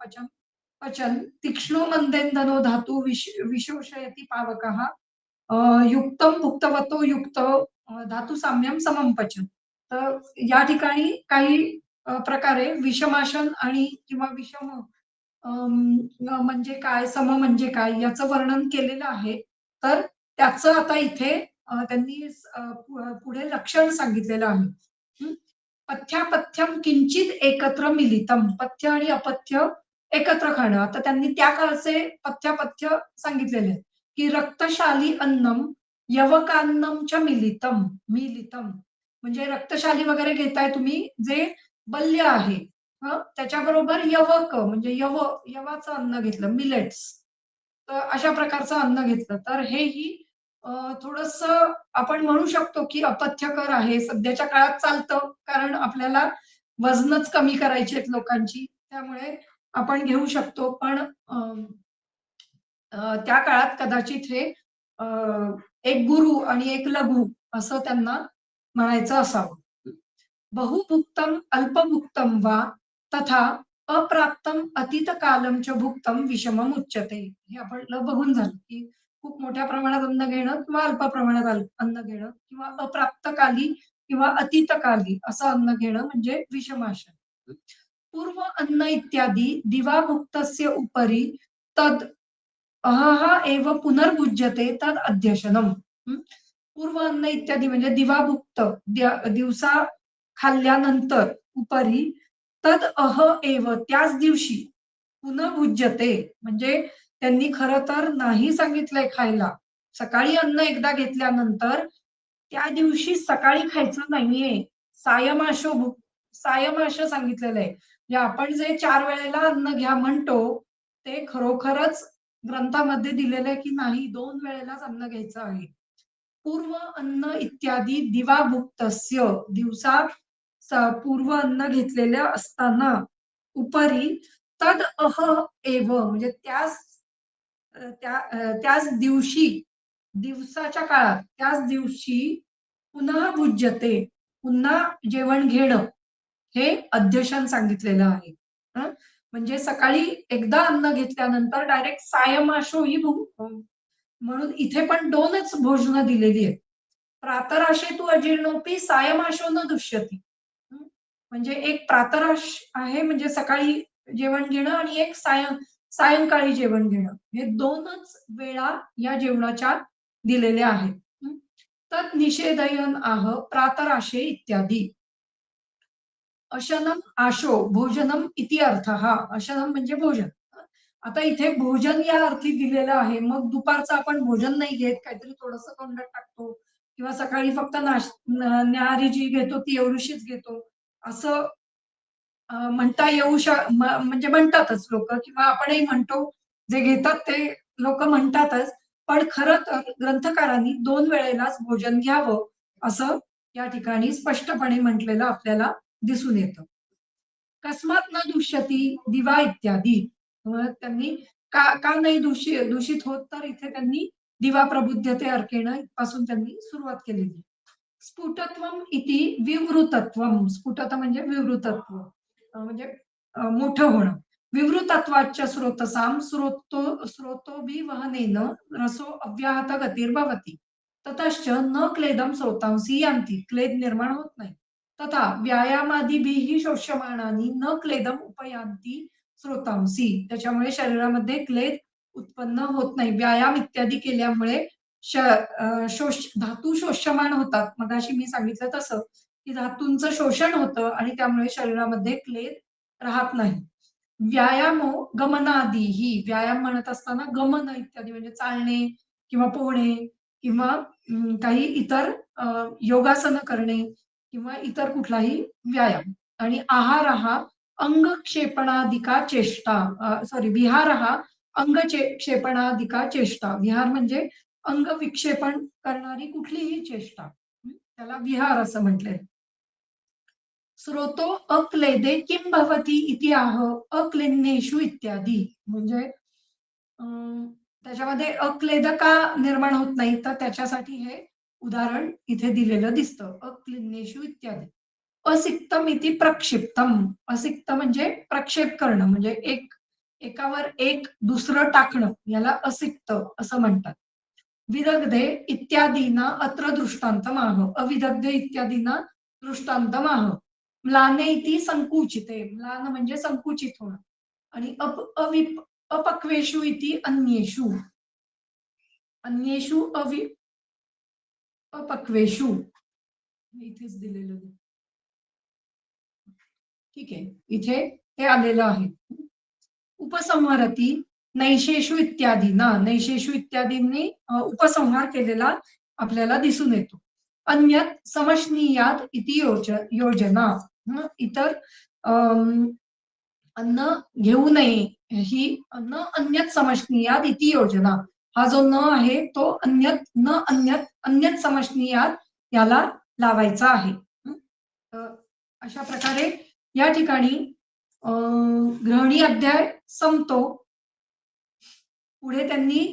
पचन तीक्ष्णो मंदेन्दनो धातू विशोषयति पावकः युक्तम भुक्तवतो युक्त धातू साम्यम समम पचन. तर या ठिकाणी काही प्रकारे विषमाशन आणि किंवा विषम म्हणजे काय, सम म्हणजे काय याचं वर्णन केलेलं आहे. तर त्याचं आता इथे त्यांनी पुढे लक्षण सांगितलेलं आहे. हं. पथ्यापथ्यम किंचित एकत्र मिलितम. पथ्य आणि अपथ्य एकत्र खाणं. आता त्यांनी त्या काळचे पथ्यापथ्य सांगितलेले आहेत, की रक्तशाली अन्नम यवकान्नमच्या मिलितम. मिलितम म्हणजे रक्तशाली वगैरे घेताय तुम्ही जे बल्य आहे. त्याच्याबरोबर यवक म्हणजे यवाचं अन्न घेतलं मिलेट्स. तर अशा प्रकारचं अन्न घेतलं. तर हेही अ, थोडंसं आपण म्हणू शकतो, की अपथ्यकर आहे. सध्याच्या काळात चालतं. कारण आपल्याला वजनच कमी करायची आहेत लोकांची. त्यामुळे आपण घेऊ शकतो. पण त्या काळात कदाचित हे अ, एक गुरु आणि एक लघु असं त्यांना म्हणायचं असावं. बहुभुक्तम अल्पभुक्तम वा तथा अप्राप्तम अतीतकालम च भुक्तम विषमम उच्यते. हे आपलं बघून झालं, की खूप मोठ्या प्रमाणात अन्न घेणं किंवा अल्प प्रमाणात अन्न घेणं किंवा अप्राप्तकाली किंवा अतीतकाली असं अन्न घेणं म्हणजे विषमाशय. पूर्व अन्न इत्यादी दिवाभुक्तस्य उपरी तद अहह एव पुनर्भुज्यते तद अध्यशनम. पूर्व अन्न इत्यादी म्हणजे दिवाभुक्त दिवसा खाल्ल्यानंतर उपरी तद अह एव त्याच दिवशी पुनर्भुज्यते म्हणजे त्यांनी खरं तर नाही सांगितलंय खायला. सकाळी अन्न एकदा घेतल्यानंतर त्या दिवशी सकाळी खायचं नाहीये. सायमाशो सायमाश सांगितलेलं आहे. म्हणजे आपण जे 4 वेळेला अन्न घ्या म्हणतो, ते खरोखरच ग्रंथामध्ये दिलेलं आहे की नाही 2 वेळेलाच अन्न घ्यायचं आहे. पूर्व अन्न इत्यादी दिवाभुक्तस्य दिवसा पूर्व अन्न घेतलेल्या असताना उपरी तद अह एव म्हणजे त्याच दिवशी दिवसाच्या काळात त्याच दिवशी पुन्हा भुज्यते पुन्हा जेवण घेणं हे अध्यशन सांगितलेलं आहे. म्हणजे सकाळी एकदा अन्न घेतल्यानंतर डायरेक्ट सायमाशो ही म्हणून इथे पण 2च भोजनं दिलेली आहेत. प्रातराशे तू अजीर्णोपी सायमाशो न दुष्यती. हं. म्हणजे एक प्रातराश आहे म्हणजे सकाळी जेवण घेणं आणि एक सायंकाळी जेवण घेणं. हे 2च वेळा या जेवणाच्या दिलेल्या आहेत. तत् निषेधयन आह प्रातराशे इत्यादी. अशनम आशो भोजनम इति अर्थः. अशनम म्हणजे भोजन. आता इथे भोजन या अर्थी दिलेलं आहे. मग दुपारचं आपण भोजन नाही घेत, काहीतरी थोडंसं तोंडात टाकतो किंवा सकाळी फक्त न्याहारी जी घेतो ती एवढीशीच घेतो. असं म्हणता येऊ म्हणजे म्हणतातच लोकं किंवा आपणही म्हणतो. जे घेतात ते लोकं म्हणतातच. पण खरं तर ग्रंथकारांनी 2 वेळेलाच भोजन घ्यावं, असं या ठिकाणी स्पष्टपणे म्हटलेलं आपल्याला दिसून येतं. कस्मात न दुष्यती दिवा इत्यादी. मग त्यांनी का का नाही दूषित होत तर इथे त्यांनी दिवा प्रबुद्धते अर्केण पासून त्यांनी सुरुवात केलेली. स्फुटत्वम इति विवृतत्वम. स्फुटत म्हणजे विवृतत्व. म्हणजे मोठं होणं. विवृतत्वाच्च स्रोतसाम स्रोतोभिवहनेन रसो अव्याहत गतिर्भवति. ततश्च न क्लेदम स्रोतांसी यान्ति. क्लेद निर्माण होत नाही. तथा व्यायामादिभिः शोष्यमाणानि न क्लेदम उपयान्ति स्रोतांसी. त्याच्यामुळे शरीरामध्ये क्लेद उत्पन्न होत नाही. व्यायाम इत्यादी केल्यामुळे धातू शोष्यमान होतात. मगाशी मी सांगितलं तसं, की धातूंचं शोषण होतं आणि त्यामुळे शरीरामध्ये क्लेद राहत नाही. व्यायामो गमनादिही. व्यायाम म्हणत असताना गमन इत्यादी म्हणजे चालणे किंवा पोहणे किंवा काही इतर योगासनं करणे किंवा इतर कुठलाही व्यायाम आणि आहार हा अंगक्षेपणाधिका चेष्टा सॉरी विहार हा क्षेपणाधिका चेष्टा. विहार म्हणजे अंग विक्षेपण करणारी कुठलीही चेष्टा. त्याला विहार असं म्हटलंय. स्रोतो अक्लेदे किं भवति इति आह अक्लिन्नेषु इत्यादी. म्हणजे त्याच्यामध्ये अक्लेद का निर्माण होत नाही तर त्याच्यासाठी हे उदाहरण इथे दिलेलं दिसतं. अक्लिन्नेषु इत्यादी. असिक्तम इति प्रक्षिप्तम. असिक्त म्हणजे प्रक्षेप करणं म्हणजे एकावर एक दुसरं टाकणं याला असिक्त असं म्हणतात. विदग्धे इत्यादीना अत्र दृष्टान्तमाह. अविदग्धे इत्यादीना दृष्टान्तमाह. म्लाने इति संकुचिते. म्लान म्हणजे संकुचित होणं. आणि अपक्वेषु इति अन्येषु. अन्येषु अपक्वेषु इथेच दिलेलं आहे. ठीक आहे, इथे हे आलेलं आहे. उपसंहरती नैशेषु इत्यादीना. नैशेषु इत्यादींनी उपसंहार केलेला आपल्याला दिसून येतो. अन्यत समशनीयात इति योजना. इतर अन्न घेऊ नये ही न अन्यत समशनीयात इति योजना. हा जो न आहे तो अन्यत समशनीयात याला लावायचा आहे. अशा प्रकारे या ठिकाणी ग्रहणी अध्याय संपतो. पुढे त्यांनी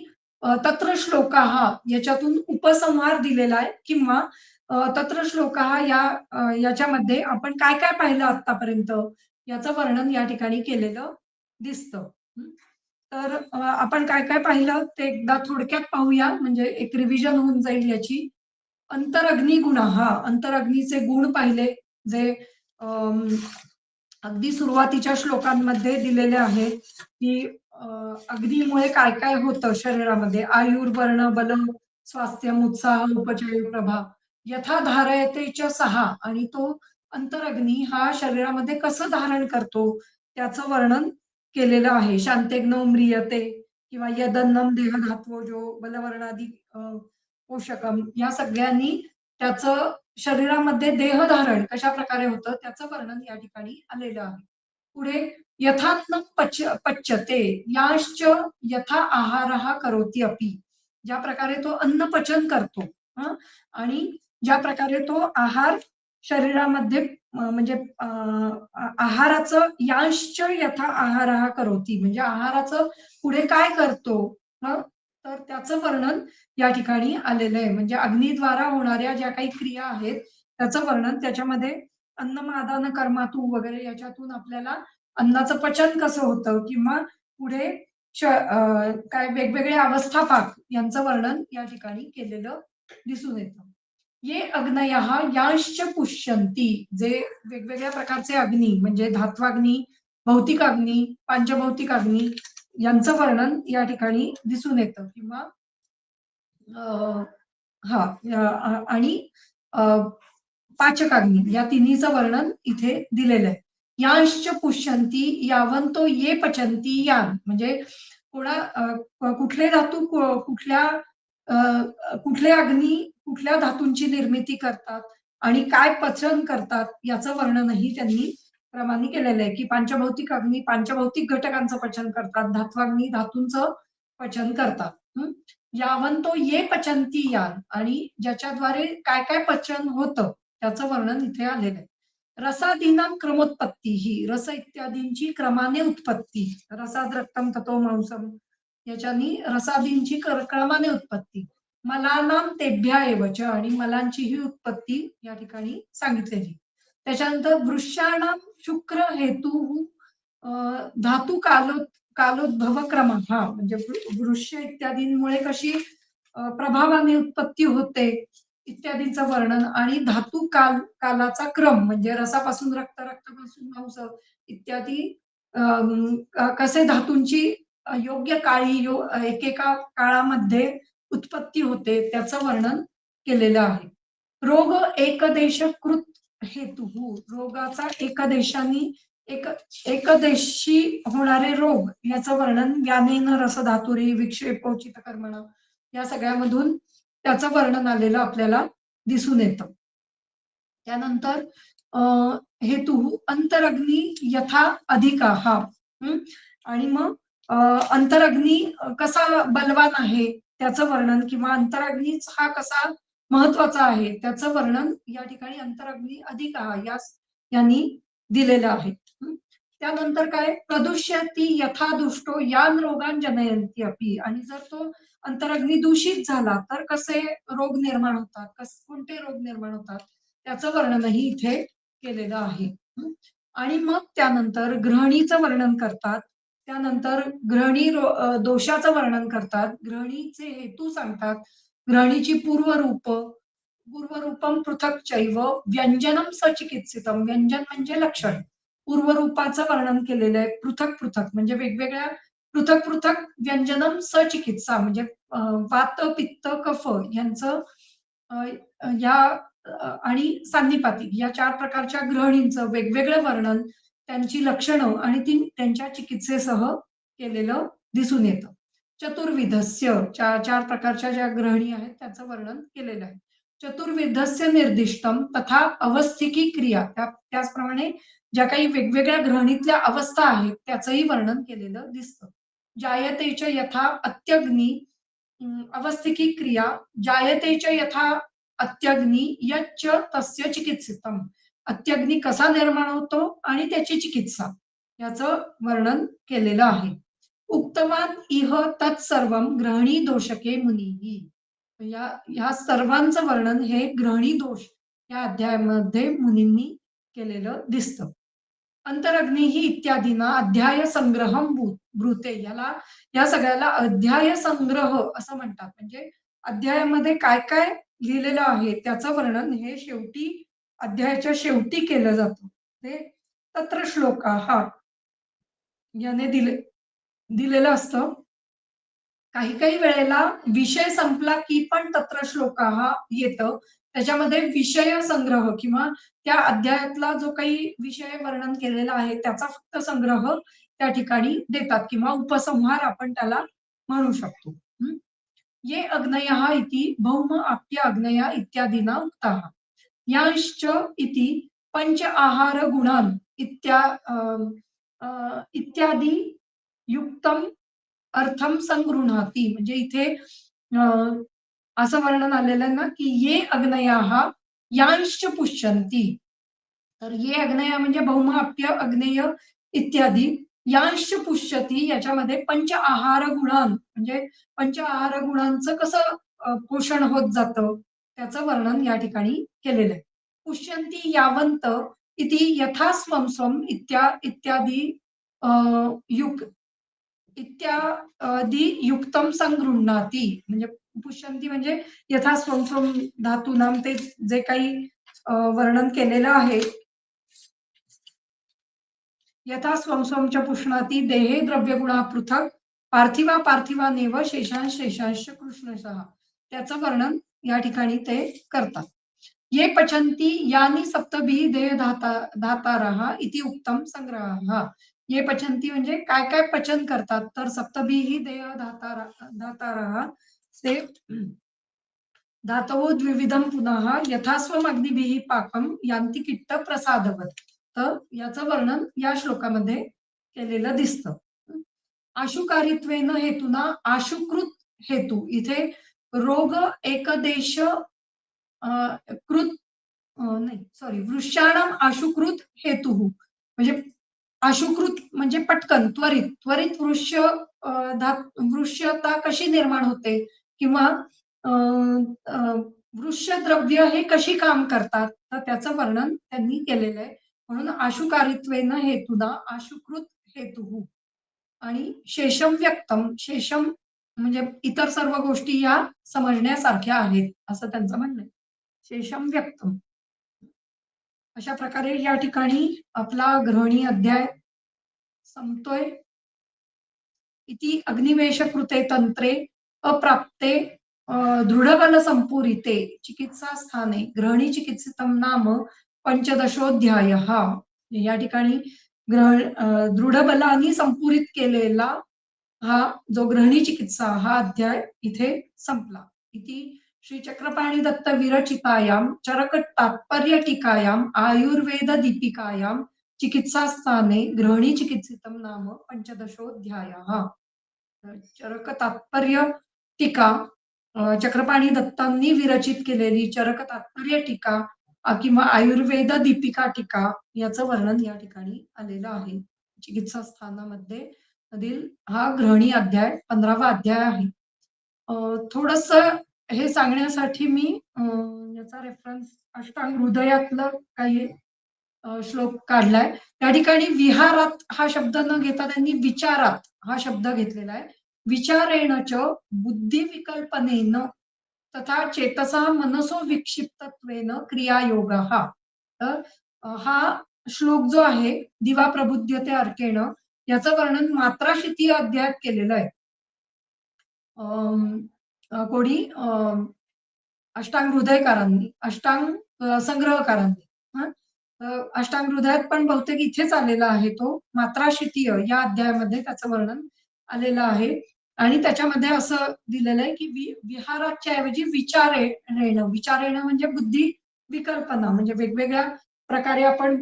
तत्र श्लोकाः याच्यातून उपसंहार दिलेला आहे किंवा तत्र श्लोकाः याच्यामध्ये आपण काय काय पाहिलं आतापर्यंत याचं वर्णन या ठिकाणी केलेलं दिसतं. तर आपण काय काय पाहिलं ते एकदा थोडक्यात पाहूया म्हणजे एक रिव्हिजन होऊन जाईल याची. अंतरग्नी गुणाः. अंतरग्नीचे गुण पाहिले जे अगदी सुरुवातीच्या श्लोकांमध्ये दिलेले आहेत की अग्नीमुळे काय काय होतं शरीरामध्ये. आयुर्वर्ण बल स्वास्थ्यम उत्साह उपचय प्रभा यथा धारयते च सहा. आणि तो अंतरग्नी हा शरीरामध्ये कसं धारण करतो त्याचं वर्णन केलेलं आहे. शांतेग्नो म्रियते किंवा यदन्नम देहधात्वो जो बलवर्णादी पोषकम या सगळ्यांनी त्याचं शरीरामध्ये देहधारण कशा प्रकारे होतं त्याचं वर्णन या ठिकाणी आलेलं आहे. पुढे यथात्म पच्यते याश्च यथा आहारः करोति अपि. ज्या प्रकारे तो अन्न पचन करतो आणि ज्या प्रकारे तो आहार शरीरामध्ये म्हणजे आहाराचं यांश्च यथा आहारः करोति म्हणजे आहाराचं पुढे काय करतो तर त्याचं वर्णन या ठिकाणी आलेलं आहे. म्हणजे अग्नीद्वारा होणाऱ्या ज्या काही क्रिया आहेत त्याचं वर्णन त्याच्यामध्ये अन्नमादान कर्मातू वगैरे याच्यातून आपल्याला अन्नाचं पचन कसं होतं किंवा पुढे काय वेगवेगळे अवस्थापाक यांचं वर्णन या ठिकाणी केलेलं दिसून येतं. ये अग्नयः यांश्च पुष्यन्ति. जे वेगवेगळ्या प्रकारचे अग्नी म्हणजे धात्वाग्नी, भौतिक अग्नी, पंचभौतिक अग्नी यांचं वर्णन या ठिकाणी दिसून येतं किंवा आणि पाचकाग्नी या तिन्हीचं वर्णन इथे दिलेलं आहे. यांश्च पुष्यन्ति यावंतो ये पचन्ति यान. म्हणजे कुठले धातू कुठले अग्नी कुठल्या धातूंची निर्मिती करतात आणि काय पचन करतात याचं वर्णनही त्यांनी क्रमाने केलेलं आहे की पंचभौतिक अग्नी पंचभौतिक घटकांचं पचन करतात, धात्वाग्नी धातूंचं पचन करतात. यावंतो ये पचन्ति यान. आणि ज्याच्याद्वारे काय काय पचन होतं त्याचं वर्णन इथे आलेलं आहे. रसादीनां क्रमोत्पत्ती ही रस इत्यादींची क्रमाने उत्पत्ती. रसाद रक्तम ततो मांसम याच्यानी रसादींची क्रमाने उत्पत्ती. मलानां तेभ्या एवच. आणि मलांची ही उत्पत्ती या ठिकाणी सांगितलेली. त्याच्यानंतर वृष्याणां शुक्र हेतू धातू कालोद्भव क्रम. म्हणजे वृक्ष इत्यादींमुळे कशी प्रभावाने उत्पत्ती होते इत्यादींचं वर्णन आणि धातू कालाचा क्रम म्हणजे रसापासून रक्तापासून मांस इत्यादी कसे धातूंची योग्य काळी एकेका काळामध्ये उत्पत्ती होते त्याचं वर्णन केलेलं आहे. रोग एकदेशकृत हेतू. रोगाचा एकदेशी होणारे रोग याचं वर्णन व्यानेन रसधातुरी विक्षेपोचित कर्मण या सगळ्यामधून त्याचं वर्णन आलेलं आपल्याला दिसून येतं. त्यानंतर हेतू अंतरग्नी यथा अधिका. आणि मग अंतरग्नी कसा बलवान आहे त्याचं वर्णन किंवा अंतराग्नीच हा कसा महत्वाचा आहे त्याचं वर्णन या ठिकाणी अंतराग्नी अधिक यांनी दिलेलं आहे. त्यानंतर काय प्रदूष्यती यथा दुष्टो यान रोगान जनयंती अपि. आणि जर तो अंतराग्नी दूषित झाला तर कसे रोग निर्माण होतात, कोणते रोग निर्माण होतात त्याचं वर्णनही इथे केलेलं आहे. हं. आणि मग त्यानंतर ग्रहणीचं वर्णन करतात. त्यानंतर दोषाचं वर्णन करतात. ग्रहणीचे हेतू सांगतात. ग्रहणीची पूर्वरूपम पृथक् चैव व्यंजनम सचिकित्सितम. व्यंजन म्हणजे लक्षण. पूर्वरूपाचं वर्णन केलेलं आहे. पृथक म्हणजे वेगवेगळ्या पृथक व्यंजनम सचिकित्सा म्हणजे वात, पित्त, कफ यांचं अ, या आणि संधिपाती या 4 प्रकारच्या ग्रहणींचं वेगवेगळं वर्णन, त्यांची लक्षणं आणि त्यांच्या चिकित्सेसह केलेलं दिसून येतं. चतुर्विधस्य 4 प्रकारच्या ज्या ग्रहणी आहेत त्याचं वर्णन केलेलं आहे. चतुर्विधस्य निर्दिष्टम तथा अवस्थिकी क्रिया त्याचप्रमाणे ज्या काही वेगवेगळ्या ग्रहणीतल्या अवस्था आहेत त्याचंही वर्णन केलेलं दिसतं. जायते च यथा अत्यग्नी अवस्थिकी क्रिया जायते च यथा अत्यग्नी यच्च तस्य चिकित्सितम. अत्यग्नी कसा निर्माण होतो आणि त्याची चिकित्सा याचं वर्णन केलेलं आहे. उक्तवान इह तत्सर्वं ग्रहणी दोषके मुनीही. या सर्वांचं वर्णन हे ग्रहणी दोष या अध्यायामध्ये मुनींनी केलेलं दिसतं. अंतरग्नीही इत्यादींना अध्याय संग्रहम ब्रूते. या सगळ्याला अध्याय संग्रह असं म्हणतात. म्हणजे अध्यायामध्ये काय काय लिहिलेलं आहे त्याचं वर्णन हे अध्यायाच्या शेवटी केलं जातं. ते तत्र श्लोकाः याने दिलेलं असतं. काही वेळेला विषय संपला की पण तत्र श्लोकाः येतं. त्याच्यामध्ये विषय संग्रह किंवा त्या अध्यायातला जो काही विषय वर्णन केलेला आहे त्याचा फक्त संग्रह त्या ठिकाणी देतात किंवा उपसंहार आपण त्याला म्हणू शकतो. हं. ये अग्नयः इति भौम आप्य अग्नया इत्यादीना उक्ताः. यांश्च इति पंच आहार गुणान इत्यादी युक्तम अर्थम संगृह्णाती. म्हणजे इथे असं वर्णन आलेलं आहे ना, की ये अग्नयाः यांश्च पुष्यन्ति. तर ये अग्नया म्हणजे भौम, आप्य, अग्नेय इत्यादी. यांश पुष्यती याच्यामध्ये पंच आहार गुणान म्हणजे पंच आहार गुणांचं कसं पोषण होत जातं त्याचं वर्णन या ठिकाणी केलेलं आहे. पुष्यन्ती यावंत इति यथा स्वम स्वम इत्यादी अ, युग इत्यादी युक्तम संगृह्णाती. म्हणजे पुष्यन्ती म्हणजे यथा स्वम स्वम धातूनाम ते जे काही वर्णन केलेलं आहे यथा स्वम स्वमच्या पुष्णाती देहे द्रव्यगुणा पृथक पार्थिवानेव शेषांश कृष्णशः. त्याचं वर्णन या ठिकाणी ते करतात. ये पचन्ति यानी सप्तभी देह धातारः इति उत्तम संग्रहः. ये पचन्ति म्हणजे काय काय पचन करतात तर सप्तभी देह धातारः ते धातवो द्विविधम पुनः यथास्वम अग्निभिः पाकम यांती किट्ट प्रसादवत. तर याचं वर्णन या श्लोकामध्ये केलेलं दिसतं. आशुकारित्वेन हेतुना आशुकृत हेतू इथे रोग एकदेश कृत नाही सॉरी वृषाणाम आशुकृत हेतू म्हणजे आशुकृत म्हणजे पटकन त्वरित वृष्यता कशी निर्माण होते किंवा अ, अ, वृक्षद्रव्य हे कशी काम करतात तर त्याचं वर्णन त्यांनी केलेलं आहे. म्हणून आशुकारित्वेन हेतुना आशुकृत हेतू आणि शेषम म्हणजे इतर सर्व गोष्टी या समजण्यासारख्या आहेत असं त्यांचं म्हणणं आहे. शेषम व्यक्तम. अशा प्रकारे या ठिकाणी आपला ग्रहणी अध्याय संपतोय. इति अग्निवेशकृते तंत्रे अप्राप्ते दृढबल संपूरिते चिकित्सास्थाने ग्रहणी चिकित्सितम नाम पंचदशोऽध्यायः. या ठिकाणी दृढबलाने संपूरित केलेला हा जो ग्रहणी चिकित्सा हा अध्याय इथे संपला. इति श्री चक्रपाणी दत्त विरचितायां चरक तात्पर्य टीकायां आयुर्वेद दीपिकायां चिकित्सास्थाने ग्रहणी चिकित्सितम नाम पंचदशोऽध्यायः. चरक तात्पर्य टीका चक्रपाणी दत्तांनी विरचित केलेली चरक तात्पर्य टीका किंवा आयुर्वेद दीपिका टीका याचं वर्णन या ठिकाणी आलेलं आहे. चिकित्सा स्थानामध्ये मधील हा ग्रहणी अध्याय 15वा अध्याय आहे. थोडस हे सांगण्यासाठी मी याचा रेफरन्स अष्टांग हृदयातलं काही श्लोक काढलाय. त्या ठिकाणी विहारात हा शब्द न घेता त्यांनी विचारात हा शब्द घेतलेला आहे. विचारेण च बुद्धिविकल्पनेन तथा चेतसा मनसो विक्षिप्तत्वेन क्रियायोगः. तर हा श्लोक जो आहे दिवा प्रबुध्यते अर्केण याचं वर्णन मात्राशिती अध्यायात केलेलं आहे. कोणी अष्टांग हृदयकारांनी संग्रहकारांनी. अष्टांग हृदयात पण बहुतेक इथेच आलेला आहे तो मात्राशितीय या अध्यायामध्ये त्याचं वर्णन आलेलं आहे. आणि त्याच्यामध्ये असं दिलेलं आहे की विहाराच्या ऐवजी विचारेणं म्हणजे बुद्धी विकल्पना म्हणजे वेगवेगळ्या प्रकारे आपण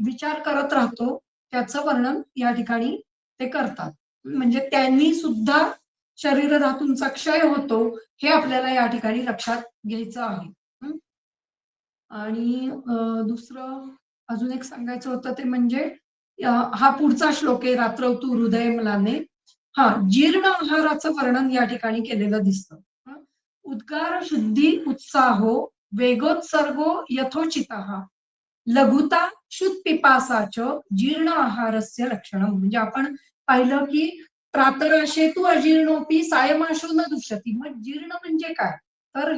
विचार करत राहतो त्याचं वर्णन या ठिकाणी ते करतात. म्हणजे त्यांनी सुद्धा शरीर धातूंचा क्षय होतो हे आपल्याला या ठिकाणी लक्षात घ्यायचं आहे. आणि दुसरं अजून एक सांगायचं होतं ते म्हणजे हा पुढचा श्लोक आहे रात्र तू हृदय मलाने. हा जीर्ण आहाराचं वर्णन या ठिकाणी केलेलं दिसतं. उद्गार शुद्धी उत्साहो वेगोत्सर्गो यथोचितः लघुता शुद्ध पिपासाच जीर्ण आहारस्य लक्षणं. म्हणजे आपण पाहिलं की प्रातराशेतू अजीर्णोपी सायमाशो न दुष्यती. मग जीर्ण म्हणजे काय? तर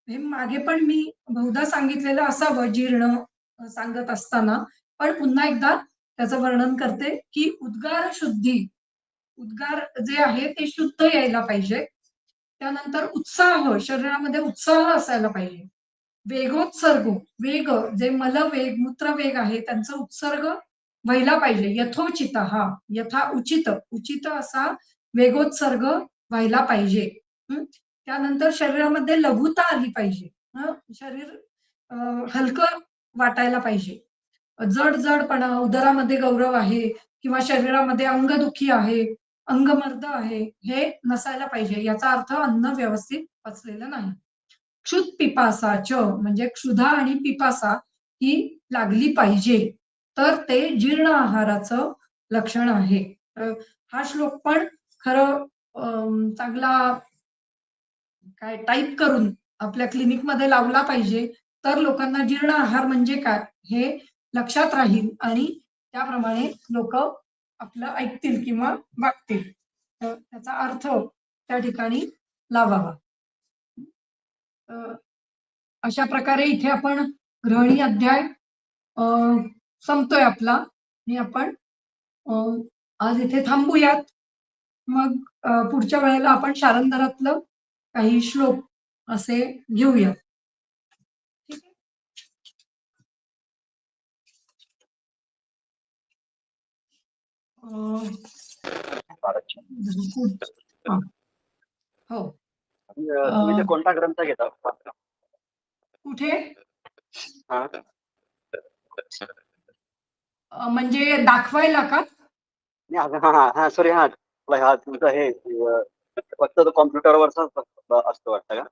हे मागे पण मी बहुधा सांगितलेलं असावं जीर्ण सांगत असताना, पण पुन्हा एकदा त्याचं वर्णन करते की उद्गार शुद्धी, उद्गार जे आहे ते शुद्ध यायला पाहिजे. त्यानंतर उत्साह, शरीरामध्ये उत्साह असायला पाहिजे. वेगोत्सर्ग, वेग जे मलवेग, मूत्रवेग आहे त्यांचा उत्सर्ग व्हायला पाहिजे. यथोचित हा यथा उचित, उचित असा वेगोत्सर्ग व्हायला पाहिजे. त्यानंतर शरीरामध्ये लघुता आली पाहिजे. शरीर हलकं वाटायला पाहिजे. जड जडपणा, उदरामध्ये गौरव आहे किंवा शरीरामध्ये अंगदुखी आहे, अंगमर्द आहे, हे नसायला पाहिजे. याचा अर्थ अन्न व्यवस्थित पचलेलं नाही. क्षुत पिपासाच म्हणजे क्षुधा आणि पिपासा ही लागली पाहिजे. तर ते जीर्ण आहाराचं लक्षण आहे. हा श्लोक पण खरं चांगला काय टाईप करून आपल्या क्लिनिकमध्ये लावला पाहिजे. तर लोकांना जीर्ण आहार म्हणजे काय हे लक्षात राहील आणि त्याप्रमाणे लोक आपलं ऐकतील किंवा वागतील. त्याचा अर्थ त्या ठिकाणी लावावा. अशा प्रकारे इथे आपण गृहिणी अध्याय संपतोय आपला आणि आपण आज इथे थांबूयात. मग पुढच्या वेळेला आपण शारंधरातलं काही श्लोक असे घेऊयात. ठीक आहे. हा. हो. तुम्ही ते कोणता ग्रंथ घेता? कुठे म्हणजे दाखवायला का? सॉरी, हा तुमचं हे फक्त कॉम्प्युटरवरच असतं वाटतं का?